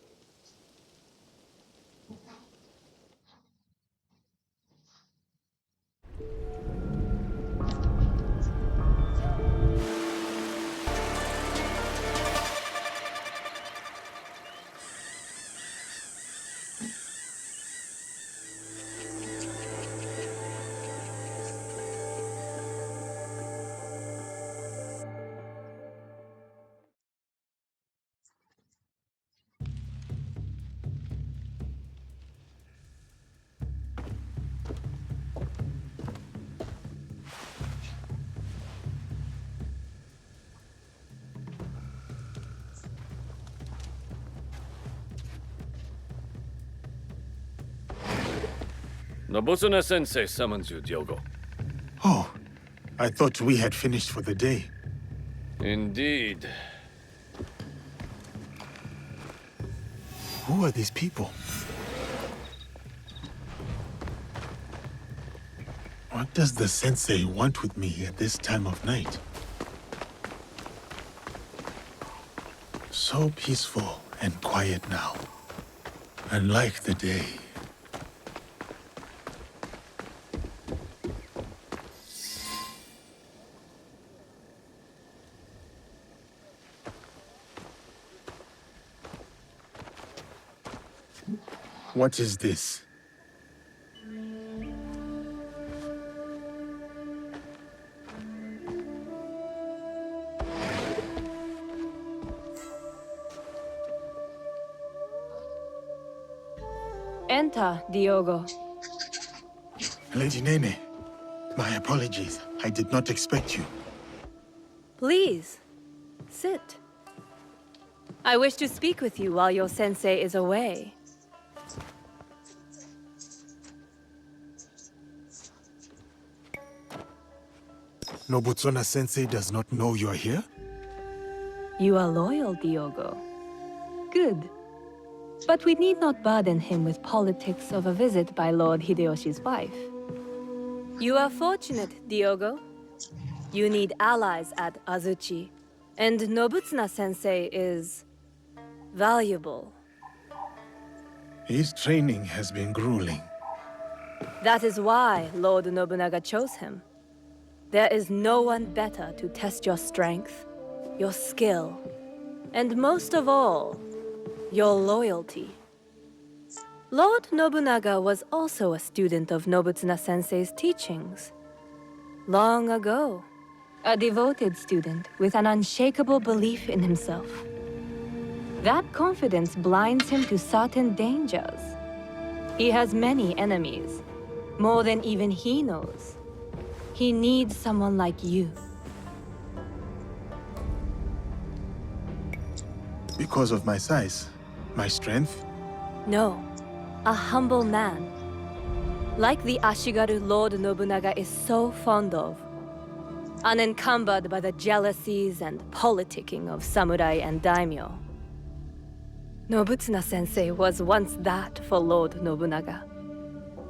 [SPEAKER 9] Nobutsuna sensei summons you, Diogo.
[SPEAKER 3] Oh, I thought we had finished for the day.
[SPEAKER 9] Indeed.
[SPEAKER 3] Who are these people? What does the sensei want with me at this time of night? So peaceful and quiet now. Unlike the day. What is this?
[SPEAKER 8] Enter, Diogo.
[SPEAKER 3] Lady Nene, my apologies. I did not expect you.
[SPEAKER 8] Please, sit. I wish to speak with you while your sensei is away.
[SPEAKER 3] Nobutsuna sensei does not know you are here?
[SPEAKER 8] You are loyal, Diogo. Good. But we need not burden him with politics of a visit by Lord Hideyoshi's wife. You are fortunate, Diogo. You need allies at Azuchi, and Nobutsuna sensei is valuable.
[SPEAKER 3] His training has been grueling.
[SPEAKER 8] That is why Lord Nobunaga chose him. There is no one better to test your strength, your skill, and most of all, your loyalty. Lord Nobunaga was also a student of Nobutsuna sensei's teachings. Long ago. A devoted student with an unshakable belief in himself. That confidence blinds him to certain dangers. He has many enemies, more than even he knows. He needs someone like you.
[SPEAKER 3] Because of my size? My strength?
[SPEAKER 8] No, a humble man. Like the Ashigaru Lord Nobunaga is so fond of. Unencumbered by the jealousies and politicking of samurai and daimyo. Nobutsuna sensei was once that for Lord Nobunaga.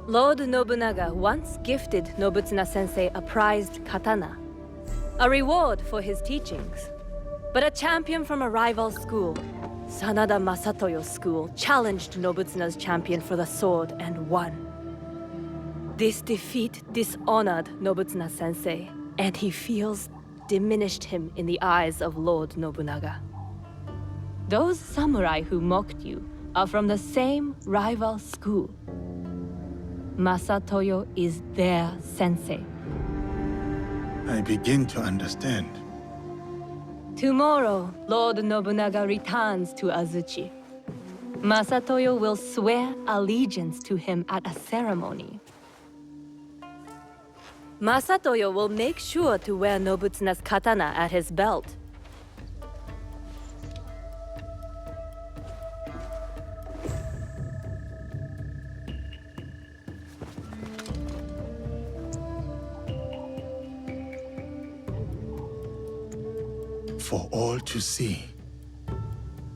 [SPEAKER 8] Lord Nobunaga once gifted Nobutsuna sensei a prized katana, a reward for his teachings. But a champion from a rival school, Sanada Masatoyo's school, challenged Nobutsuna's champion for the sword and won. This defeat dishonored Nobutsuna sensei, and he feels diminished him in the eyes of Lord Nobunaga. Those samurai who mocked you are from the same rival school. Masatoyo is their sensei.
[SPEAKER 3] I begin to understand.
[SPEAKER 8] Tomorrow, Lord Nobunaga returns to Azuchi. Masatoyo will swear allegiance to him at a ceremony. Masatoyo will make sure to wear Nobutsuna's katana at his belt.
[SPEAKER 3] For all to see.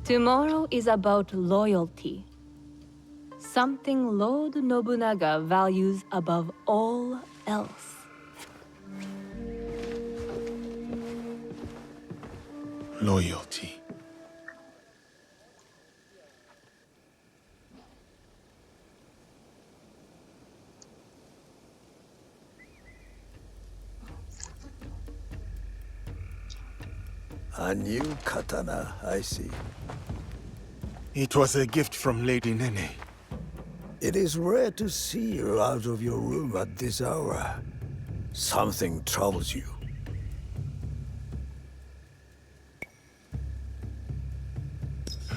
[SPEAKER 8] Tomorrow is about loyalty. Something Lord Nobunaga values above all else.
[SPEAKER 3] Loyalty.
[SPEAKER 14] A new katana, I see.
[SPEAKER 3] It was a gift from Lady Nene.
[SPEAKER 14] It is rare to see you out of your room at this hour. Something troubles you.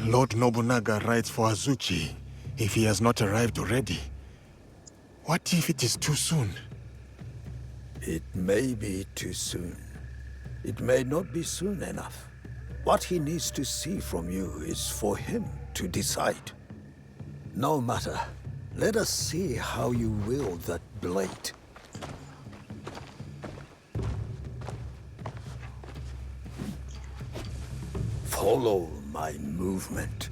[SPEAKER 3] Lord Nobunaga rides for Azuchi, if he has not arrived already. What if it is too soon?
[SPEAKER 14] It may be too soon. It may not be soon enough. What he needs to see from you is for him to decide. No matter. Let us see how you wield that blade. Follow my movement.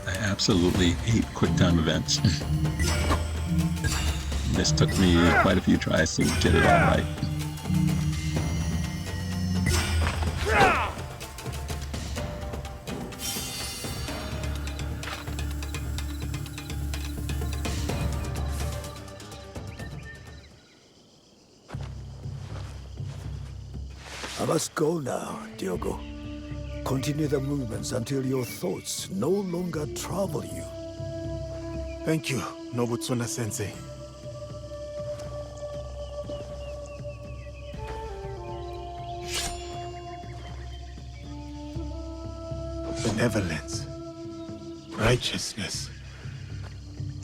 [SPEAKER 1] I absolutely hate quick time events. This took me quite a few tries to get it all right.
[SPEAKER 14] I must go now, Diogo. Continue the movements until your thoughts no longer trouble you.
[SPEAKER 3] Thank you, Nobutsuna sensei. Benevolence, righteousness,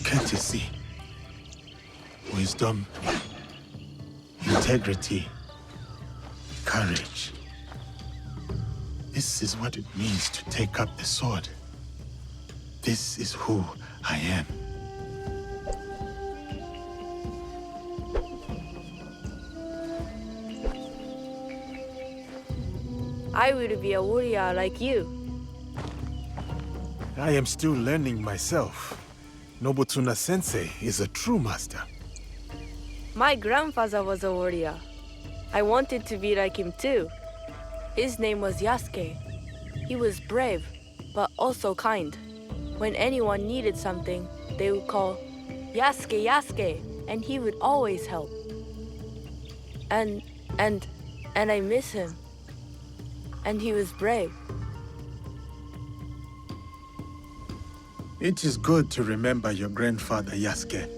[SPEAKER 3] courtesy, wisdom, integrity, courage. This is what it means to take up the sword. This is who I am.
[SPEAKER 8] I will be a warrior like you.
[SPEAKER 3] I am still learning myself. Nobutsuna sensei is a true master.
[SPEAKER 8] My grandfather was a warrior. I wanted to be like him too. His name was Yasuke. He was brave, but also kind. When anyone needed something, they would call, Yasuke, Yasuke, and he would always help. And I miss him. And he was brave.
[SPEAKER 3] It is good to remember your grandfather, Yasuke.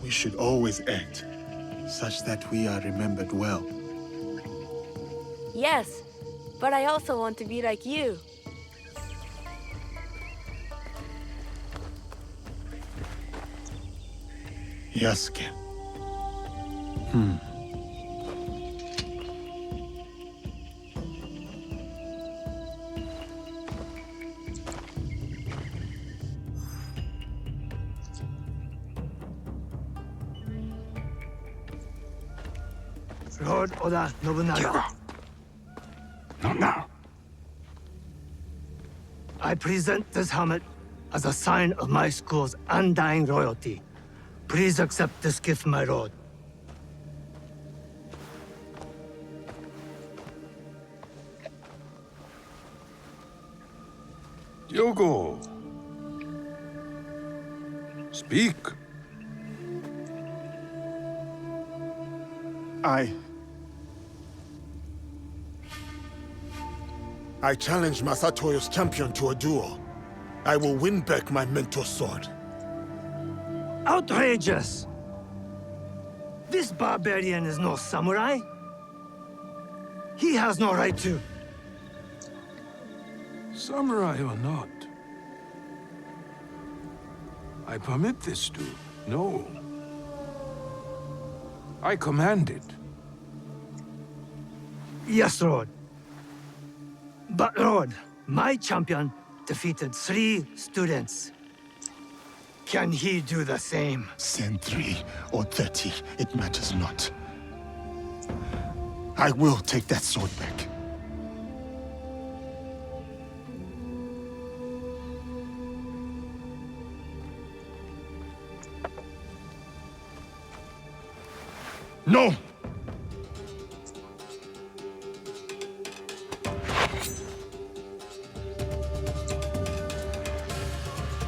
[SPEAKER 3] We should always act such that we are remembered well.
[SPEAKER 8] Yes, but I also want to be like you.
[SPEAKER 3] Yasuke.
[SPEAKER 15] Lord Oda Nobunaga.
[SPEAKER 16] Not now.
[SPEAKER 15] I present this helmet as a sign of my school's undying loyalty. Please accept this gift, my lord.
[SPEAKER 16] Diogo. Speak.
[SPEAKER 3] I challenge Masatoyo's champion to a duel. I will win back my mentor's sword.
[SPEAKER 15] Outrageous! This barbarian is no samurai. He has no right to.
[SPEAKER 16] Samurai or not, I permit this duel. No. I command it.
[SPEAKER 15] Yes, Lord. But, Lord, my champion defeated 3 students. Can he do the same?
[SPEAKER 3] Send 3 or 30, it matters not. I will take that sword back. No!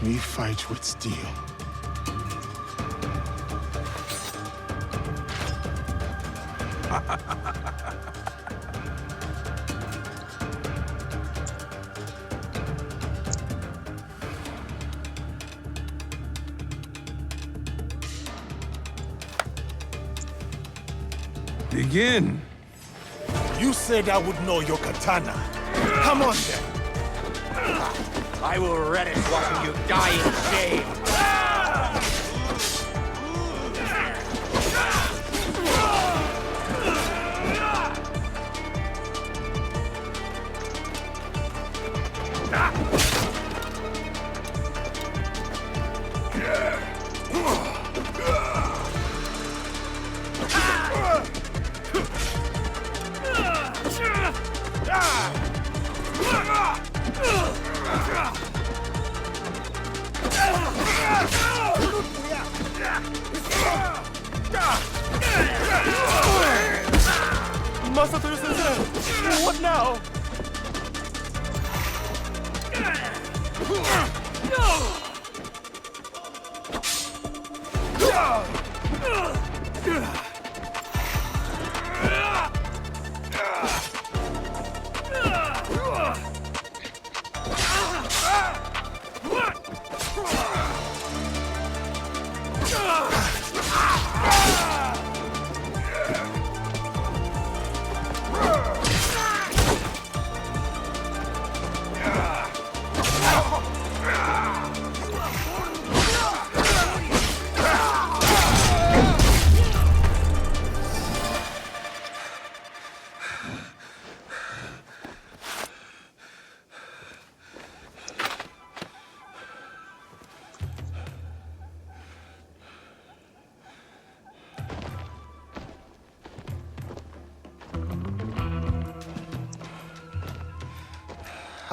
[SPEAKER 3] We fight with steel.
[SPEAKER 16] Begin.
[SPEAKER 3] You said I would know your katana. Come on then.
[SPEAKER 17] I will relish watching you die in shame.
[SPEAKER 10] Masato sensei! What now?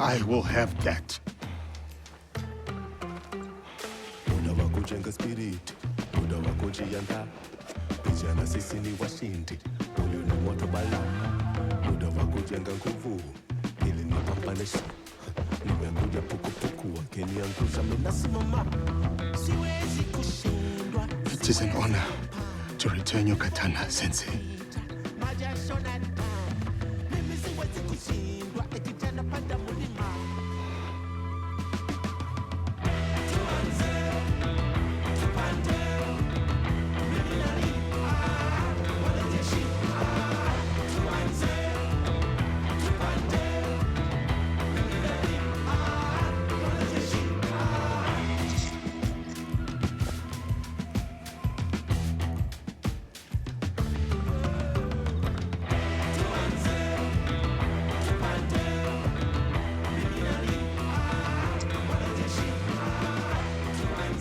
[SPEAKER 3] I will have that.
[SPEAKER 18] Muda wako jenga spirit, muda wako jianda. Vijana sisi ni washindi, huyu ni moto bala. Muda wako jenga nguvu, ili nipambanisha. Nimekuja pukupuku wakiniangusha, mimi nasimama. Siwezi kushindwa.
[SPEAKER 3] It is an honor to return your katana, sensei.
[SPEAKER 18] Mimi siwezi kushindwa, nikijana panda mulima.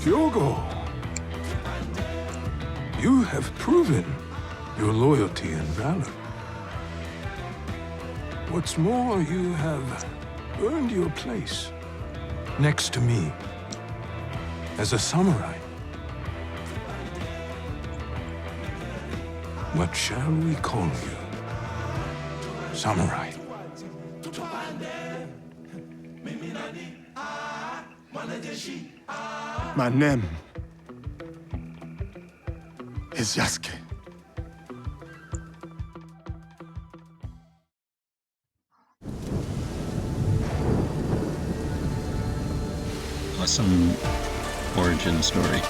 [SPEAKER 16] Hyogo, you have proven your loyalty and valor. What's more, you have earned your place next to me as a samurai. What shall we call you? Samurai.
[SPEAKER 3] My name is Yasuke.
[SPEAKER 1] some origin story.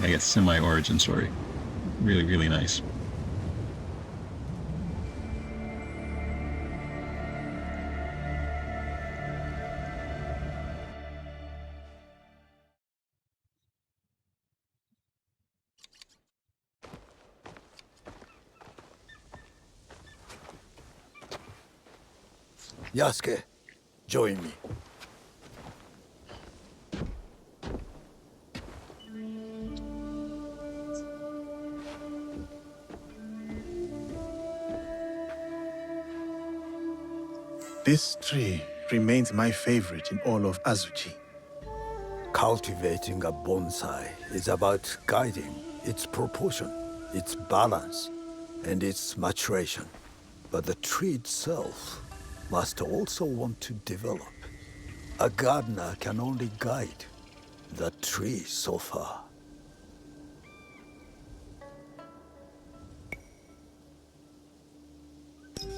[SPEAKER 1] I guess semi-origin story. Really, really nice.
[SPEAKER 14] Yasuke, join me.
[SPEAKER 3] This tree remains my favorite in all of Azuchi.
[SPEAKER 14] Cultivating a bonsai is about guiding its proportion, its balance, and its maturation. But the tree itself must also want to develop. A gardener can only guide the tree so far.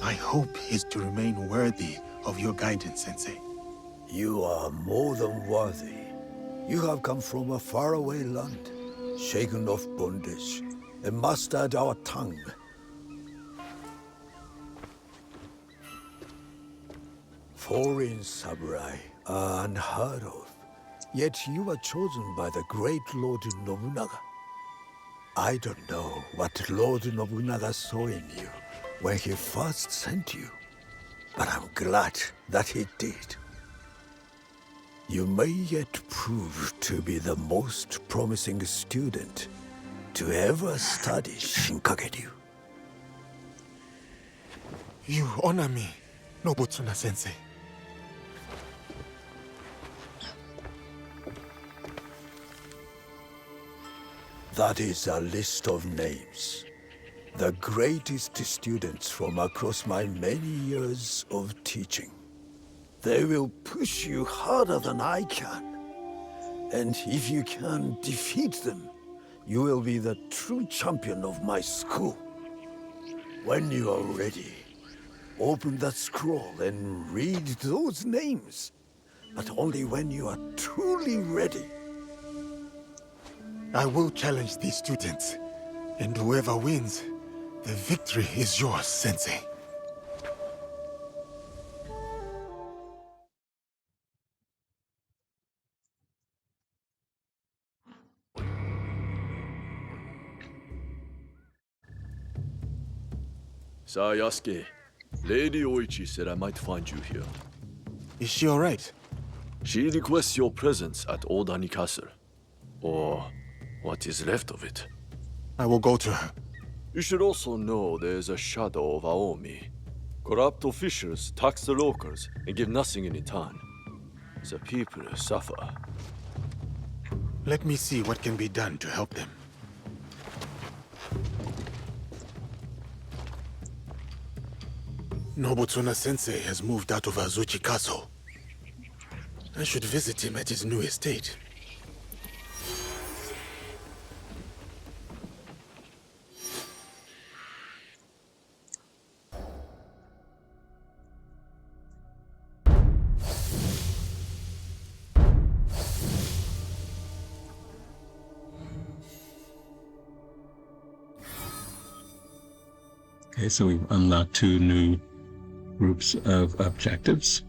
[SPEAKER 3] My hope is to remain worthy of your guidance, Sensei.
[SPEAKER 14] You are more than worthy. You have come from a faraway land, shaken off bondage, and mastered our tongue. Foreign samurai are unheard of, yet you were chosen by the great Lord Nobunaga. I don't know what Lord Nobunaga saw in you when he first sent you, but I'm glad that he did. You may yet prove to be the most promising student to ever study Shinkaguryu.
[SPEAKER 3] You honor me, Nobutsuna Sensei.
[SPEAKER 14] That is a list of names. The greatest students from across my many years of teaching. They will push you harder than I can. And if you can defeat them, you will be the true champion of my school. When you are ready, open that scroll and read those names. But only when you are truly ready.
[SPEAKER 3] I will challenge these students, and whoever wins, the victory is yours, Sensei.
[SPEAKER 11] Yasuke, Lady Oichi said I might find you here.
[SPEAKER 3] Is she alright?
[SPEAKER 11] She requests your presence at Old Ani Castle. Or what is left of it.
[SPEAKER 3] I will go to her.
[SPEAKER 11] You should also know there is a shadow of Aomi. Corrupt officials tax the locals and give nothing in return. The people suffer.
[SPEAKER 3] Let me see what can be done to help them. Nobutsuna Sensei has moved out of Azuchi Castle. I should visit him at his new estate.
[SPEAKER 1] Okay, so we've unlocked 2 new groups of objectives.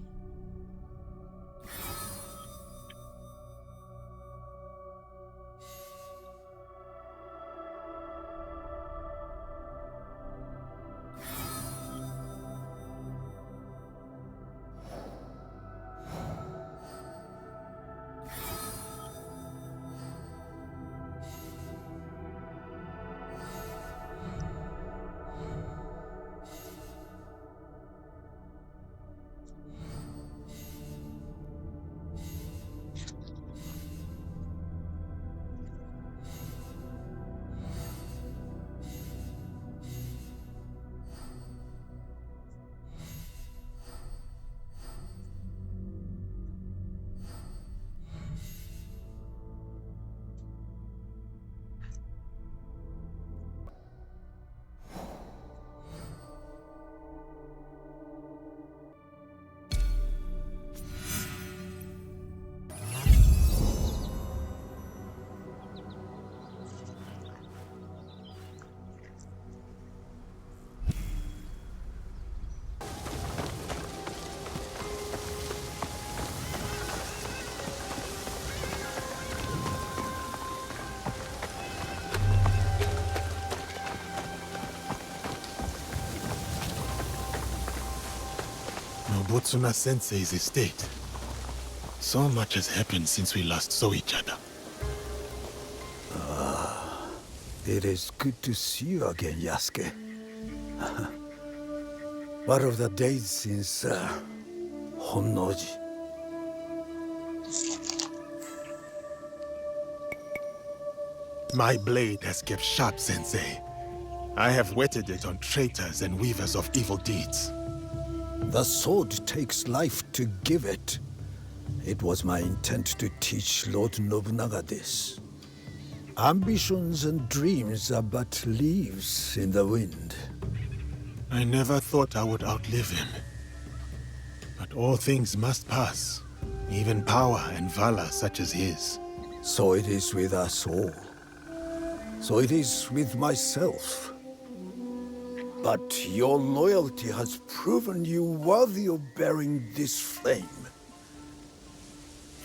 [SPEAKER 3] Nobutsuna sensei's estate. So much has happened since we last saw each other.
[SPEAKER 14] It is good to see you again, Yasuke. What of the days since Honnoji?
[SPEAKER 3] My blade has kept sharp, Sensei. I have whetted it on traitors and weavers of evil deeds.
[SPEAKER 14] The sword takes life to give it. It was my intent to teach Lord Nobunaga this. Ambitions and dreams are but leaves in the wind.
[SPEAKER 3] I never thought I would outlive him. But all things must pass, even power and valor such as his.
[SPEAKER 14] So it is with us all. So it is with myself. But your loyalty has proven you worthy of bearing this flame.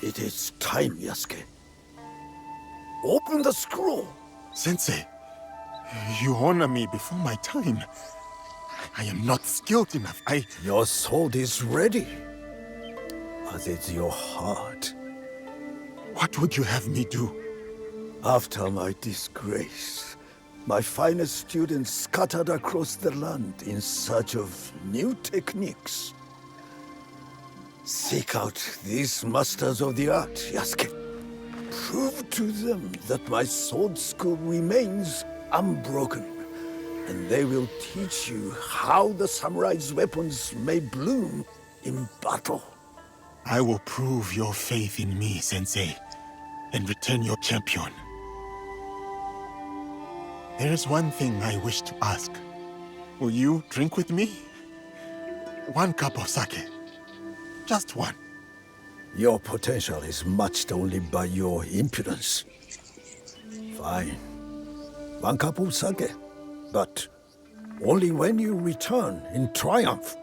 [SPEAKER 14] It is time, Yasuke. Open the scroll!
[SPEAKER 3] Sensei, you honor me before my time. I am not skilled enough.
[SPEAKER 14] Your sword is ready, as is your heart.
[SPEAKER 3] What would you have me do?
[SPEAKER 14] After my disgrace, my finest students scattered across the land in search of new techniques. Seek out these masters of the art, Yasuke. Prove to them that my sword school remains unbroken, and they will teach you how the samurai's weapons may bloom in battle.
[SPEAKER 3] I will prove your faith in me, Sensei, and return your champion. There is one thing I wish to ask. Will you drink with me? 1 cup of sake. Just one.
[SPEAKER 14] Your potential is matched only by your impudence. Fine. 1 cup of sake. But only when you return in triumph.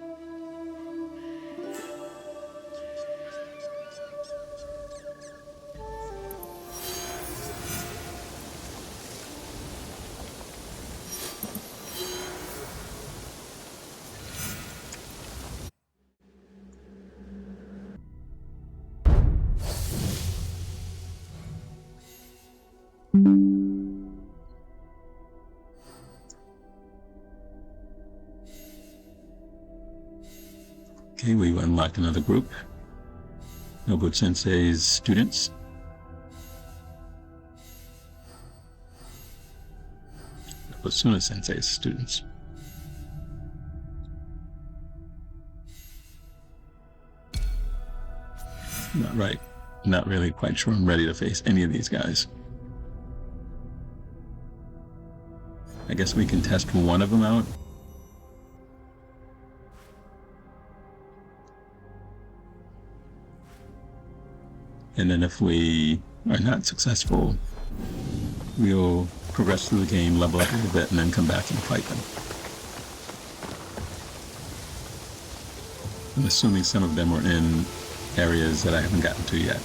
[SPEAKER 1] Okay, we unlocked another group. Nobu Sensei's students. Nobutsuna Sensei's students. Not right. Not really quite sure I'm ready to face any of these guys. I guess we can test one of them out. And then if we are not successful, we'll progress through the game, level up a little bit, and then come back and fight them. I'm assuming some of them were in areas that I haven't gotten to yet.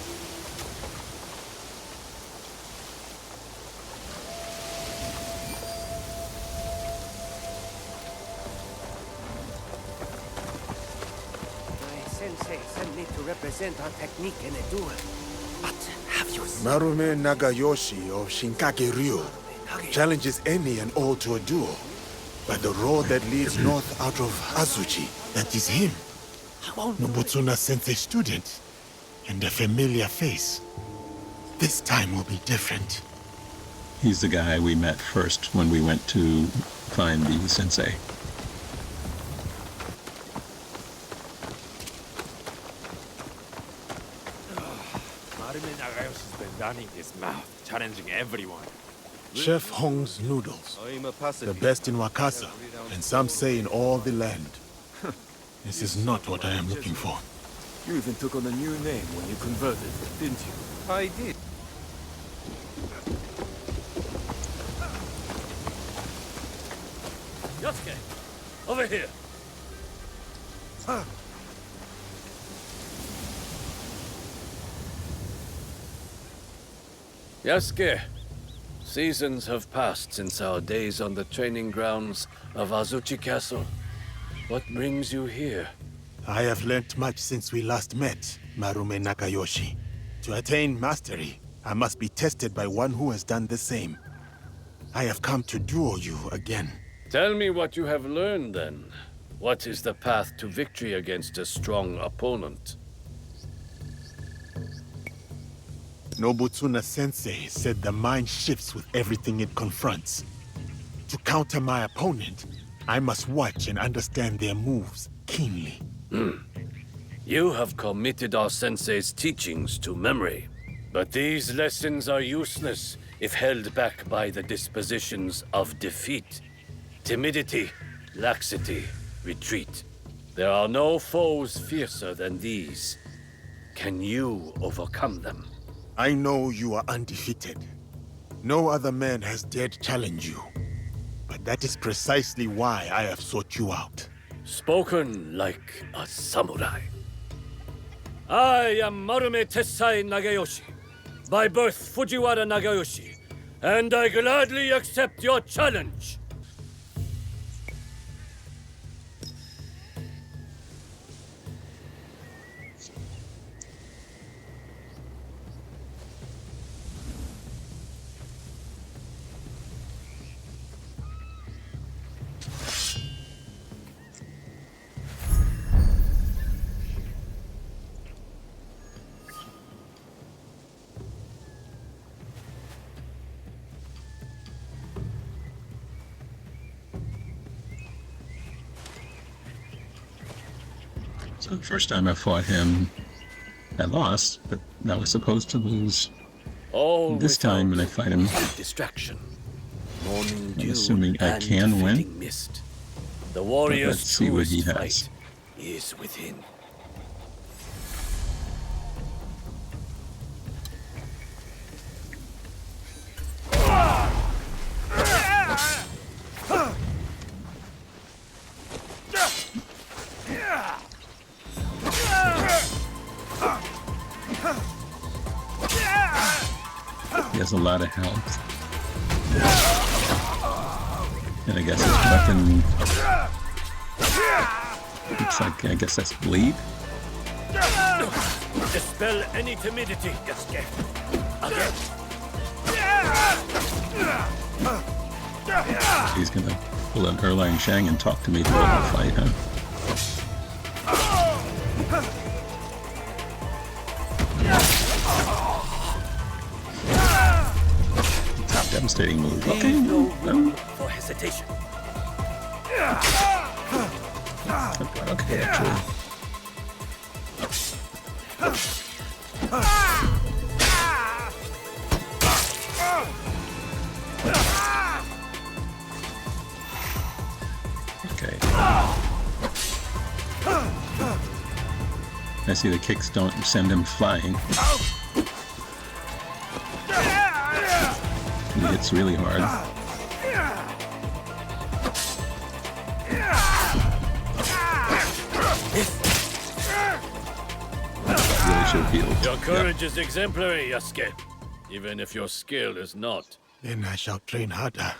[SPEAKER 5] My sensei sent me to represent our technique in a duel. But have you seen...
[SPEAKER 3] Marume Nagayoshi of Shinkage Ryu challenges any and all to a duel. By the road that leads north out of Azuchi, that is him. Nobutsuna Sensei student, and a familiar face. This time will be different.
[SPEAKER 1] He's the guy we met first when we went to find the sensei.
[SPEAKER 17] Marume Nagayoshi's been running his mouth, challenging everyone.
[SPEAKER 3] Chef Hong's noodles, the best in Wakasa, and some say in all the land. This is not what I am looking for.
[SPEAKER 11] You even took on a new name when you converted, didn't you?
[SPEAKER 17] I did.
[SPEAKER 5] Yasuke, over here.
[SPEAKER 9] Yasuke, seasons have passed since our days on the training grounds of Azuchi Castle. What brings you here?
[SPEAKER 3] I have learnt much since we last met, Marume Nakayoshi. To attain mastery, I must be tested by one who has done the same. I have come to duel you again.
[SPEAKER 9] Tell me what you have learned, then. What is the path to victory against a strong opponent?
[SPEAKER 3] Nobutsuna sensei said the mind shifts with everything it confronts. To counter my opponent, I must watch and understand their moves keenly.
[SPEAKER 9] You have committed our sensei's teachings to memory. But these lessons are useless if held back by the dispositions of defeat. Timidity, laxity, retreat. There are no foes fiercer than these. Can you overcome them?
[SPEAKER 3] I know you are undefeated. No other man has dared challenge you. But that is precisely why I have sought you out.
[SPEAKER 9] Spoken like a samurai. I am Marume Tessai Nagayoshi, by birth Fujiwara Nagayoshi, and I gladly accept your challenge.
[SPEAKER 1] So the first time I fought him, I lost, but I was supposed to lose. This time when I fight him,
[SPEAKER 9] distraction.
[SPEAKER 1] I'm assuming I can win.
[SPEAKER 9] Mist. The warrior's
[SPEAKER 1] let's see what he has.
[SPEAKER 9] fight is within.
[SPEAKER 1] He has a lot of health. And I guess his weapon looks like, I guess that's bleed.
[SPEAKER 9] Dispel any timidity, Yasuke. Again.
[SPEAKER 1] He's gonna pull an Erlang Shang and talk to me through the whole fight, huh? Devastating move. Okay,
[SPEAKER 9] no room for hesitation.
[SPEAKER 1] Okay, actually. Okay. I see the kicks don't send him flying. It's really hard. Really should have healed.
[SPEAKER 9] Your courage is exemplary, Yasuke, even if your skill is not.
[SPEAKER 3] Then I shall train harder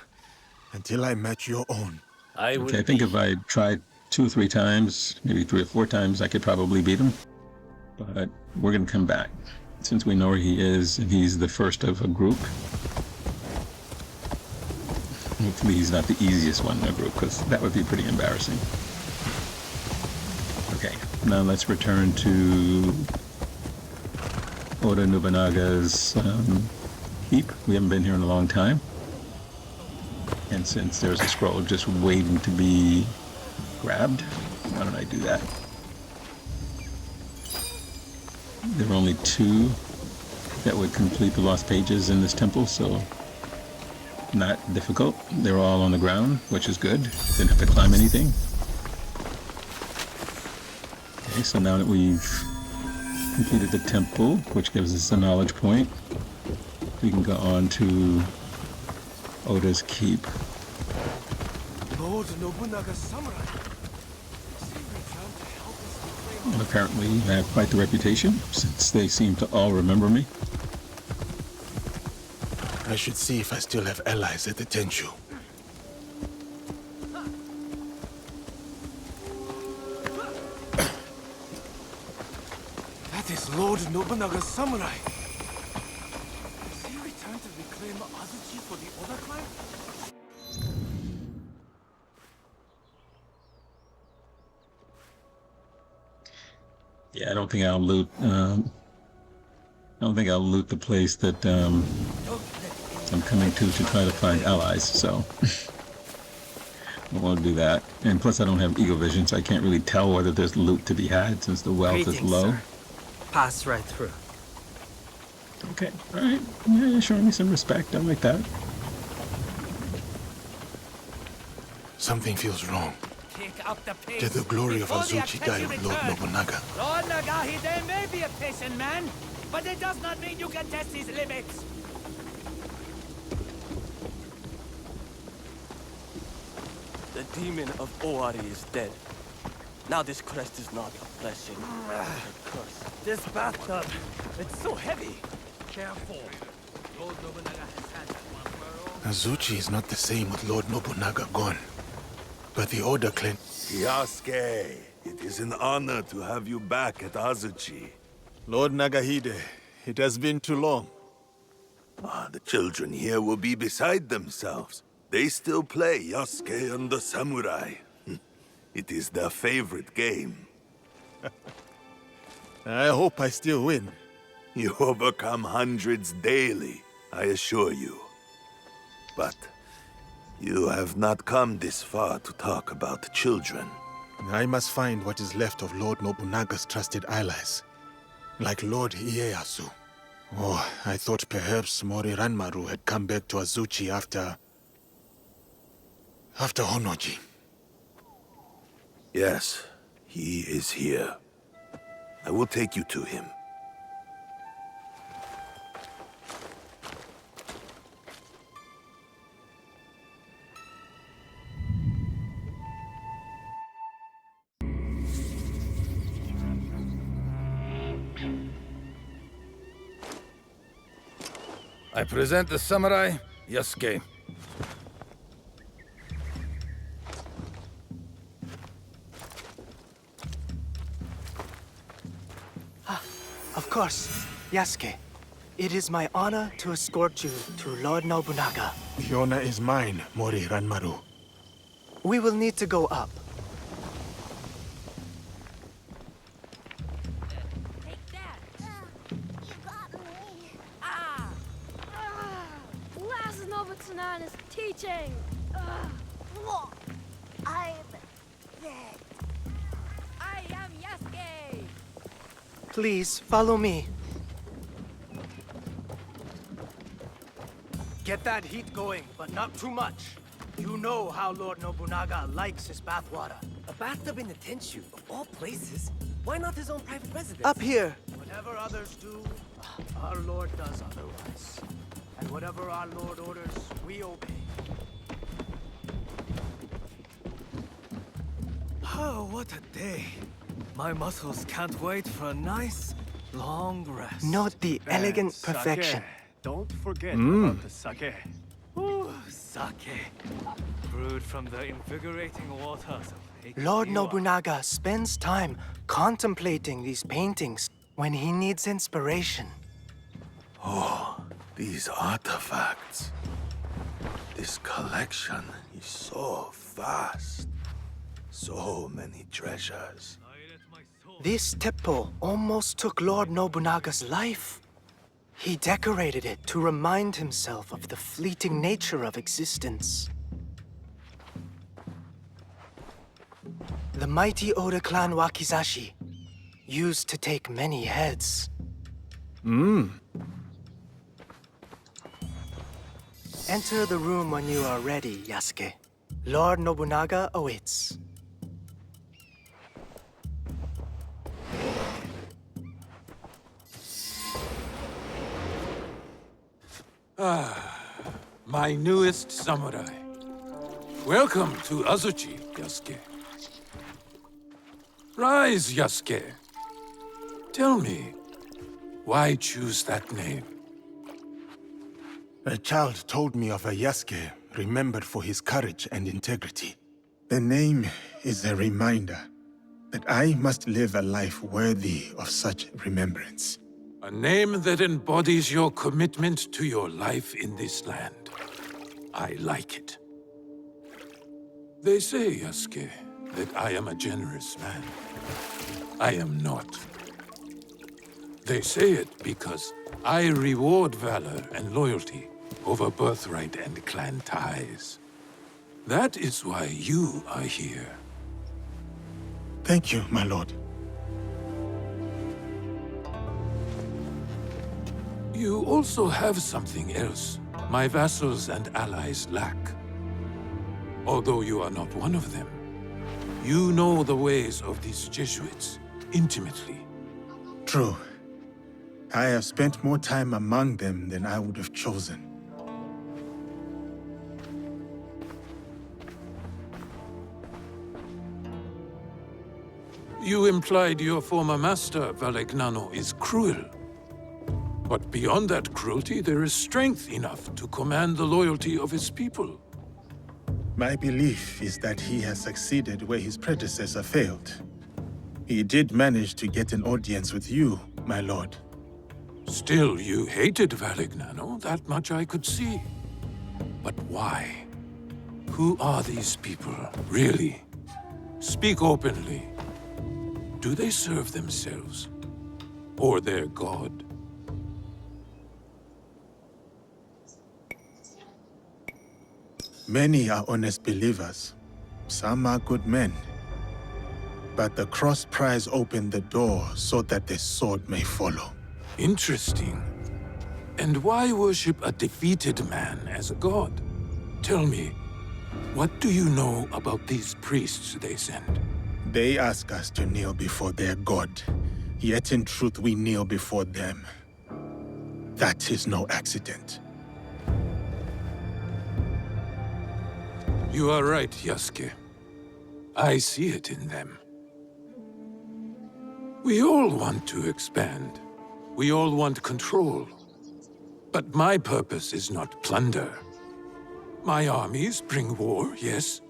[SPEAKER 3] until I match your own.
[SPEAKER 1] I think if I tried 2 or 3 times, maybe 3 or 4 times, I could probably beat him. But we're gonna come back. Since we know where he is, and he's the first of a group. Hopefully he's not the easiest one in the group, because that would be pretty embarrassing. Okay, now let's return to Oda Nobunaga's keep. We haven't been here in a long time. And since there's a scroll just waiting to be grabbed, why don't I do that? There are only 2 that would complete the lost pages in this temple, so not difficult. They're all on the ground, which is good. Didn't have to climb anything. Okay, so now that we've completed the temple, which gives us a knowledge point, we can go on to Oda's keep.
[SPEAKER 10] Lord Nobunaga samurai.
[SPEAKER 1] And apparently I have quite the reputation, since they seem to all remember me.
[SPEAKER 3] I should see if I still have allies at the Tenchu.
[SPEAKER 2] Lord Nobunaga's samurai. Has he returned to reclaim Azuchi for the Oda clan?
[SPEAKER 1] Yeah, I don't think I'll loot. I don't think I'll loot the place that I'm coming to try to find allies. So I won't do that. And plus, I don't have eagle vision, so I can't really tell whether there's loot to be had since the wealth is low.
[SPEAKER 19] Sir. Pass right through.
[SPEAKER 1] Okay, all right. Yeah, you're showing me some respect. I like that.
[SPEAKER 3] Something feels wrong. Did the glory of Azuchi die with Lord Nobunaga?
[SPEAKER 20] Lord Nagahide may be a patient man, but it does not mean you can test his limits.
[SPEAKER 2] The demon of Owari is dead. Now this crest is not a blessing, but a curse.
[SPEAKER 20] This bathtub, it's so heavy. Careful. Lord Nobunaga has had that one for all.
[SPEAKER 3] Azuchi is not the same with Lord Nobunaga gone. But the Oda clan...
[SPEAKER 21] Yasuke, it is an honor to have you back at Azuchi.
[SPEAKER 3] Lord Nagahide, it has been too long.
[SPEAKER 21] The children here will be beside themselves. They still play Yasuke and the Samurai. It is their favorite game.
[SPEAKER 3] I hope I still win.
[SPEAKER 21] You overcome hundreds daily, I assure you. But you have not come this far to talk about children.
[SPEAKER 3] I must find what is left of Lord Nobunaga's trusted allies. Like Lord Ieyasu. Oh, I thought perhaps Mori Ranmaru had come back to Azuchi after Honoji.
[SPEAKER 21] Yes, he is here. I will take you to him.
[SPEAKER 2] I present the samurai, Yasuke.
[SPEAKER 22] Of course, Yasuke. It is my honor to escort you to Lord Nobunaga.
[SPEAKER 3] The honor is mine, Mori Ranmaru.
[SPEAKER 22] We will need to go up.
[SPEAKER 23] Last Nobutsuna and his teaching. I'm dead. I am Yasuke.
[SPEAKER 22] Please, follow me.
[SPEAKER 15] Get that heat going, but not too much. You know how Lord Nobunaga likes his bathwater.
[SPEAKER 19] A bathtub in the Tenshu, of all places. Why not his own private residence?
[SPEAKER 22] Up here.
[SPEAKER 15] Whatever others do, our Lord does otherwise. And whatever our Lord orders, we obey.
[SPEAKER 2] Oh, what a day. My muscles can't wait for a nice, long rest.
[SPEAKER 22] Note the elegant
[SPEAKER 2] And
[SPEAKER 22] perfection.
[SPEAKER 2] sake. Don't forget
[SPEAKER 22] Mm.
[SPEAKER 2] about the sake. Ooh, sake. Brewed from the invigorating waters of Lake
[SPEAKER 22] Lord
[SPEAKER 2] Biwa.
[SPEAKER 22] Nobunaga spends time contemplating these paintings when he needs inspiration.
[SPEAKER 21] Oh, these artifacts. This collection is so vast. So many treasures.
[SPEAKER 22] This teppo almost took Lord Nobunaga's life. He decorated it to remind himself of the fleeting nature of existence. The mighty Oda clan Wakizashi used to take many heads. Enter the room when you are ready, Yasuke. Lord Nobunaga awaits.
[SPEAKER 16] My newest samurai. Welcome to Azuchi, Yasuke. Rise, Yasuke. Tell me, why choose that name?
[SPEAKER 3] A child told me of a Yasuke remembered for his courage and integrity. The name is a reminder. that I must live a life worthy of such remembrance.
[SPEAKER 16] A name that embodies your commitment to your life in this land. I like it. They say, Yasuke, that I am a generous man. I am not. They say it because I reward valor and loyalty over birthright and clan ties. That is why you are here.
[SPEAKER 3] Thank you, my lord.
[SPEAKER 16] You also have something else my vassals and allies lack. Although you are not one of them, you know the ways of these Jesuits intimately.
[SPEAKER 3] True. I have spent more time among them than I would have chosen.
[SPEAKER 16] You implied your former master, Valegnano, is cruel. But beyond that cruelty, there is strength enough to command the loyalty of his people.
[SPEAKER 3] My belief is that he has succeeded where his predecessor failed. He did manage to get an audience with you, my lord.
[SPEAKER 16] Still, you hated Valegnano, that much I could see. But why? Who are these people, really? Speak openly. Do they serve themselves? Or their god?
[SPEAKER 3] Many are honest believers. Some are good men. But the cross pries open the door so that the sword may follow.
[SPEAKER 16] Interesting. And why worship a defeated man as a god? Tell me, what do you know about these priests they send?
[SPEAKER 3] They ask us to kneel before their god, yet in truth we kneel before them. That is no accident.
[SPEAKER 16] You are right, Yasuke. I see it in them. We all want to expand. We all want control. But my purpose is not plunder. My armies bring war, yes,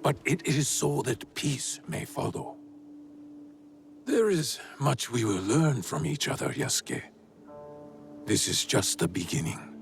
[SPEAKER 16] but it is so that peace may follow. There is much we will learn from each other, Yasuke. This is just the beginning.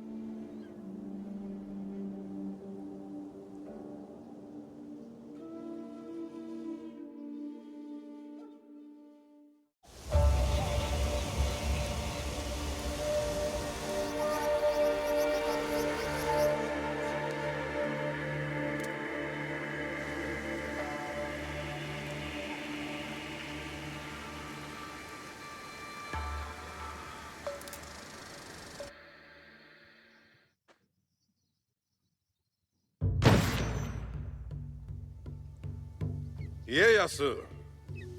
[SPEAKER 4] Ieyasu,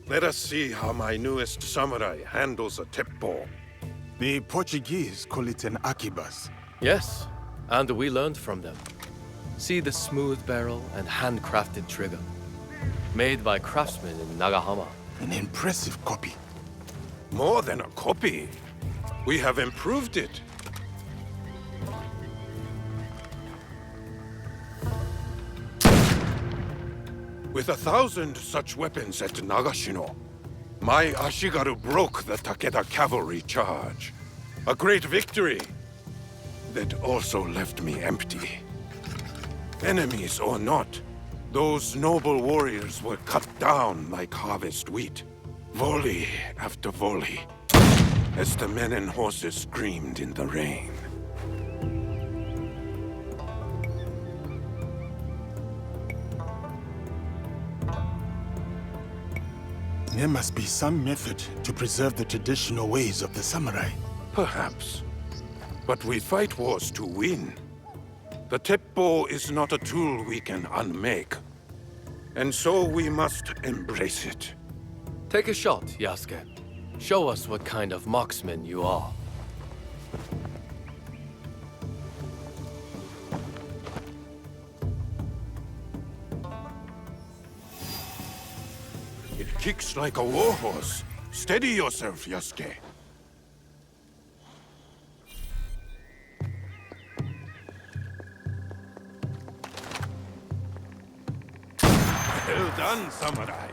[SPEAKER 4] let us see how my newest samurai handles a teppo.
[SPEAKER 3] The Portuguese call it an arquebus.
[SPEAKER 6] Yes, and we learned from them. See the smooth barrel and handcrafted trigger. Made by craftsmen in Nagahama.
[SPEAKER 3] An impressive copy.
[SPEAKER 4] More than a copy. We have improved it. With 1,000 such weapons at Nagashino, my Ashigaru broke the Takeda cavalry charge. A great victory that also left me empty. Enemies or not, those noble warriors were cut down like harvest wheat, volley after volley, as the men and horses screamed in the rain.
[SPEAKER 3] There must be some method to preserve the traditional ways of the samurai.
[SPEAKER 4] Perhaps. But we fight wars to win. The teppo is not a tool we can unmake. And so we must embrace it.
[SPEAKER 6] Take a shot, Yasuke. Show us what kind of marksman you are.
[SPEAKER 4] It kicks like a warhorse. Steady yourself, Yasuke. Well done, samurai.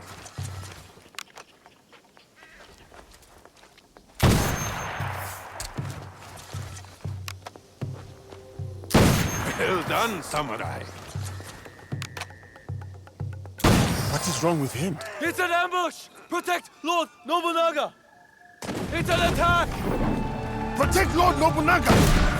[SPEAKER 4] done, samurai.
[SPEAKER 3] What is wrong with him?
[SPEAKER 6] It's an ambush! Protect Lord Nobunaga! It's an attack!
[SPEAKER 3] Protect Lord Nobunaga!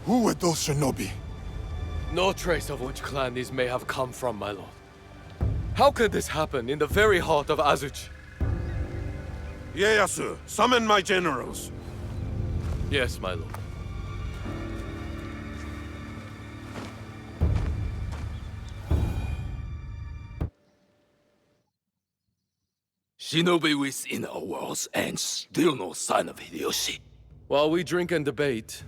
[SPEAKER 3] Who were those shinobi?
[SPEAKER 6] No trace of which clan these may have come from, my lord. How could this happen in the very heart of Azuchi?
[SPEAKER 4] Ieyasu, summon my generals.
[SPEAKER 6] Yes, my lord.
[SPEAKER 7] Shinobi within our walls and still no sign of Hideyoshi.
[SPEAKER 6] While we drink and debate,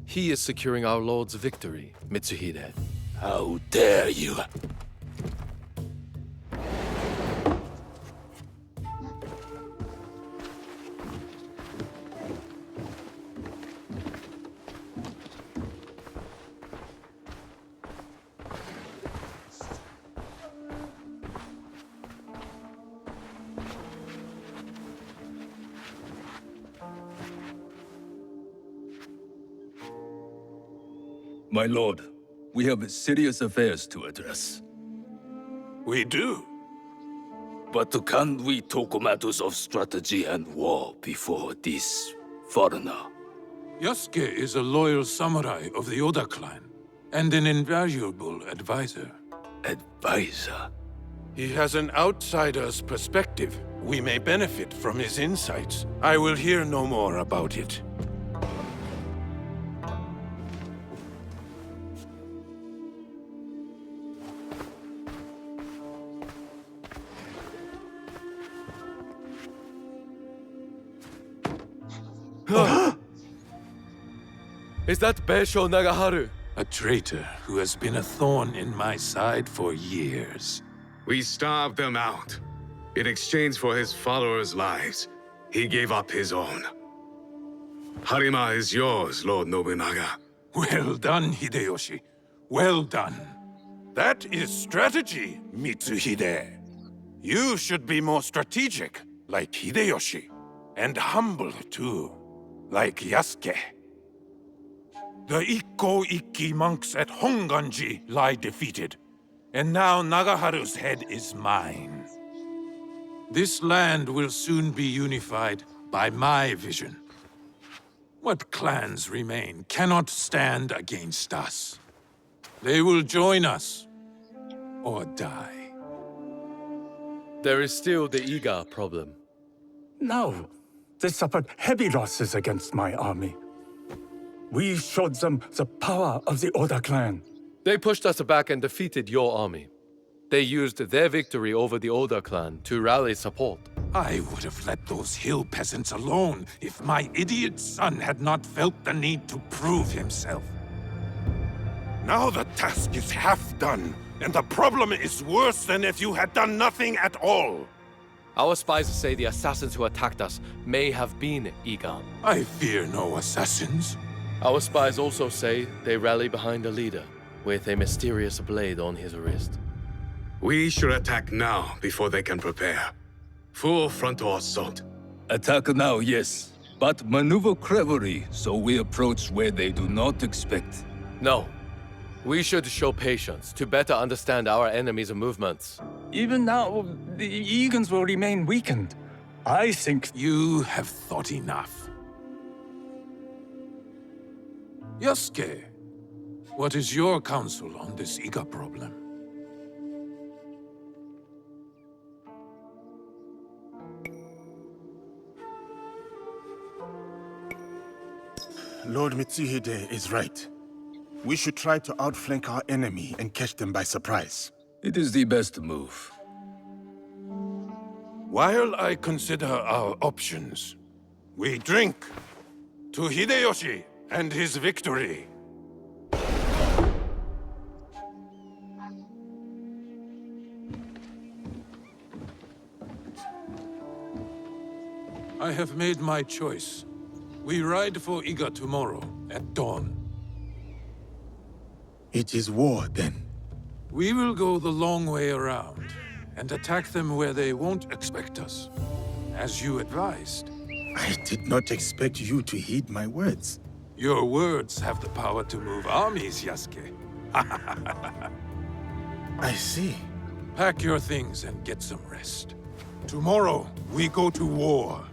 [SPEAKER 6] he is securing our lord's victory, Mitsuhide.
[SPEAKER 7] How dare you! My lord, we have serious affairs to address.
[SPEAKER 4] We do.
[SPEAKER 7] But can we talk matters of strategy and war before this foreigner?
[SPEAKER 16] Yasuke is a loyal samurai of the Oda clan, and an invaluable advisor.
[SPEAKER 7] Advisor?
[SPEAKER 4] He has an outsider's perspective. We may benefit from his insights. I will hear no more about it.
[SPEAKER 6] Is that Beisho Nagaharu?
[SPEAKER 16] A traitor who has been a thorn in my side for years.
[SPEAKER 12] We starved him out. In exchange for his followers' lives, he gave up his own. Harima is yours, Lord Nobunaga.
[SPEAKER 16] Well done, Hideyoshi. Well done.
[SPEAKER 4] That is strategy, Mitsuhide. You should be more strategic, like Hideyoshi. And humble, too, like Yasuke. The Ikko-Ikki monks at Honganji lie defeated. And now Nagaharu's head is mine.
[SPEAKER 16] This land will soon be unified by my vision. What clans remain cannot stand against us. They will join us, or die.
[SPEAKER 6] There is still the Iga problem.
[SPEAKER 13] No, they suffered heavy losses against my army. We showed them the power of the Oda clan.
[SPEAKER 6] They pushed us back and defeated your army. They used their victory over the Oda clan to rally support.
[SPEAKER 16] I would have let those hill peasants alone if my idiot son had not felt the need to prove himself.
[SPEAKER 4] Now the task is half done, and the problem is worse than if you had done nothing at all.
[SPEAKER 6] Our spies say the assassins who attacked us may have been Iga.
[SPEAKER 16] I fear no assassins.
[SPEAKER 6] Our spies also say they rally behind a leader with a mysterious blade on his wrist.
[SPEAKER 12] We should attack now before they can prepare. Full frontal assault.
[SPEAKER 7] Attack now, yes. But maneuver cleverly, so we approach where they do not expect.
[SPEAKER 6] No. We should show patience to better understand our enemy's movements.
[SPEAKER 13] Even now, the Egans will remain weakened. I think...
[SPEAKER 16] You have thought enough. Yasuke, what is your counsel on this Iga problem?
[SPEAKER 3] Lord Mitsuhide is right. We should try to outflank our enemy and catch them by surprise.
[SPEAKER 7] It is the best move.
[SPEAKER 4] While I consider our options, we drink to Hideyoshi and his victory.
[SPEAKER 16] I have made my choice. We ride for Iga tomorrow, at dawn.
[SPEAKER 3] It is war, then.
[SPEAKER 16] We will go the long way around, and attack them where they won't expect us, as you advised.
[SPEAKER 3] I did not expect you to heed my words.
[SPEAKER 16] Your words have the power to move armies, Yasuke.
[SPEAKER 3] I see.
[SPEAKER 16] Pack your things and get some rest. Tomorrow, we go to war.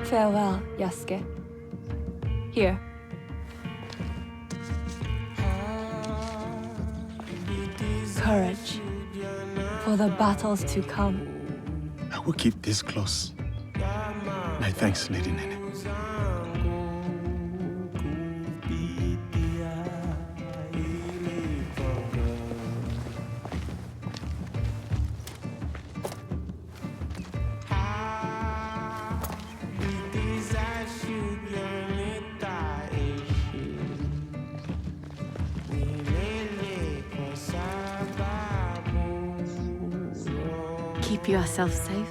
[SPEAKER 8] Farewell, Yasuke. Here. Courage for the battles to come.
[SPEAKER 3] I will keep this close. My thanks, Lady Nene.
[SPEAKER 8] Keep yourself safe.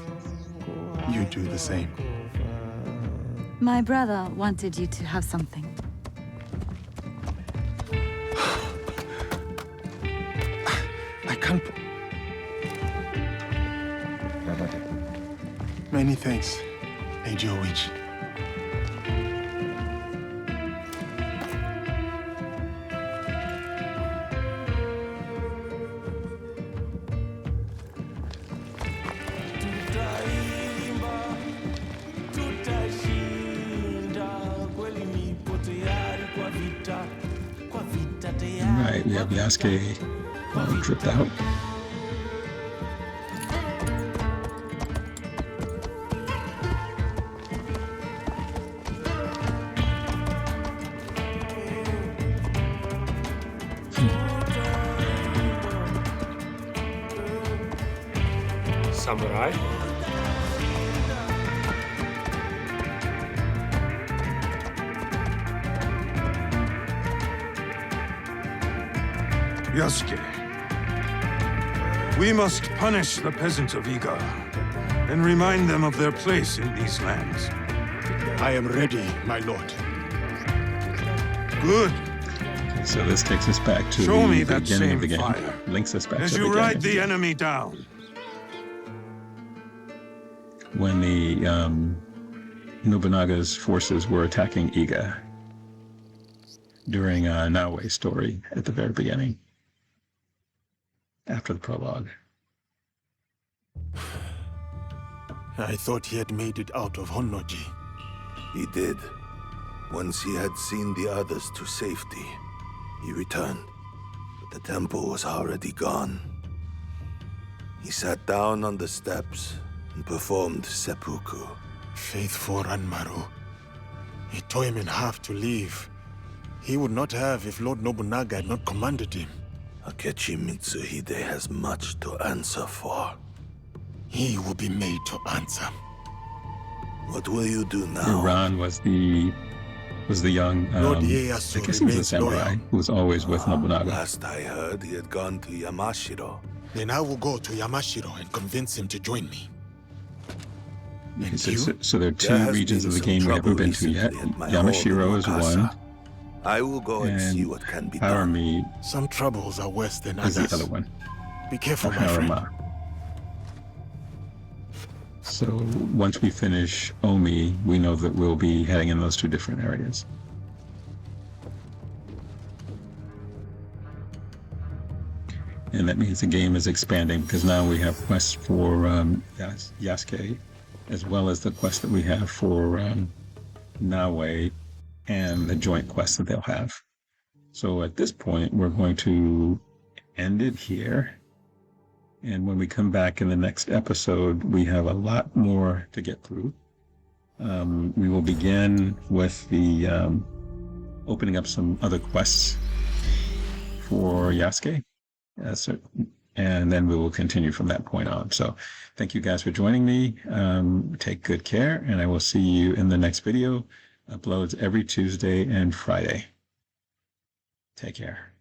[SPEAKER 3] You do the same.
[SPEAKER 8] My brother wanted you to have something.
[SPEAKER 3] I can't... Many thanks, Lady Witch.
[SPEAKER 1] Right, we have Yasuke all dripped out.
[SPEAKER 10] Samurai?
[SPEAKER 16] Yasuke, we must punish the peasants of Iga and remind them of their place in these lands.
[SPEAKER 3] I am ready, my lord.
[SPEAKER 16] Good.
[SPEAKER 1] So this takes us back to
[SPEAKER 16] Show me
[SPEAKER 1] the
[SPEAKER 16] that
[SPEAKER 1] beginning of the
[SPEAKER 16] same
[SPEAKER 1] game.
[SPEAKER 16] fire.
[SPEAKER 1] Links us back
[SPEAKER 16] As
[SPEAKER 1] to the
[SPEAKER 16] you
[SPEAKER 1] beginning.
[SPEAKER 16] ride the enemy down.
[SPEAKER 1] When the Nobunaga's forces were attacking Iga during Naoe's story at the very beginning, after the prologue.
[SPEAKER 3] I thought he had made it out of Honnoji.
[SPEAKER 21] He did. Once he had seen the others to safety, he returned. But the temple was already gone. He sat down on the steps and performed seppuku.
[SPEAKER 3] Faithful Ranmaru. He tore him in half to leave. He would not have if Lord Nobunaga had not commanded him.
[SPEAKER 21] Akechi Mitsuhide has much to answer for.
[SPEAKER 3] He will be made to answer.
[SPEAKER 21] What will you do now?
[SPEAKER 1] Iran was the young,
[SPEAKER 3] Lord
[SPEAKER 1] I
[SPEAKER 3] Ieyasu
[SPEAKER 1] guess he was a
[SPEAKER 3] remains
[SPEAKER 1] samurai
[SPEAKER 3] loyal.
[SPEAKER 1] who was always with Nobunaga.
[SPEAKER 21] Last I heard, he had gone to Yamashiro.
[SPEAKER 3] Then I will go to Yamashiro and convince him to join me. And
[SPEAKER 1] So there are two regions of the game we haven't been to yet. Yamashiro is one,
[SPEAKER 21] I will go and see
[SPEAKER 1] and
[SPEAKER 21] what can be done.
[SPEAKER 1] Harami
[SPEAKER 3] Some troubles are worse than
[SPEAKER 1] is
[SPEAKER 3] others.
[SPEAKER 1] the other one.
[SPEAKER 3] Be careful, my friend.
[SPEAKER 1] Harama. So once we finish Omi, we know that we'll be heading in those two different areas. And that means the game is expanding because now we have quests for Yasuke as well as the quest that we have for Nawe and the joint quest that they'll have. So at this point, we're going to end it here. And when we come back in the next episode, we have a lot more to get through. We will begin with the opening up some other quests for Yasuke. And then we will continue from that point on. So thank you guys for joining me. Take good care, and I will see you in the next video. Uploads every Tuesday and Friday. Take care.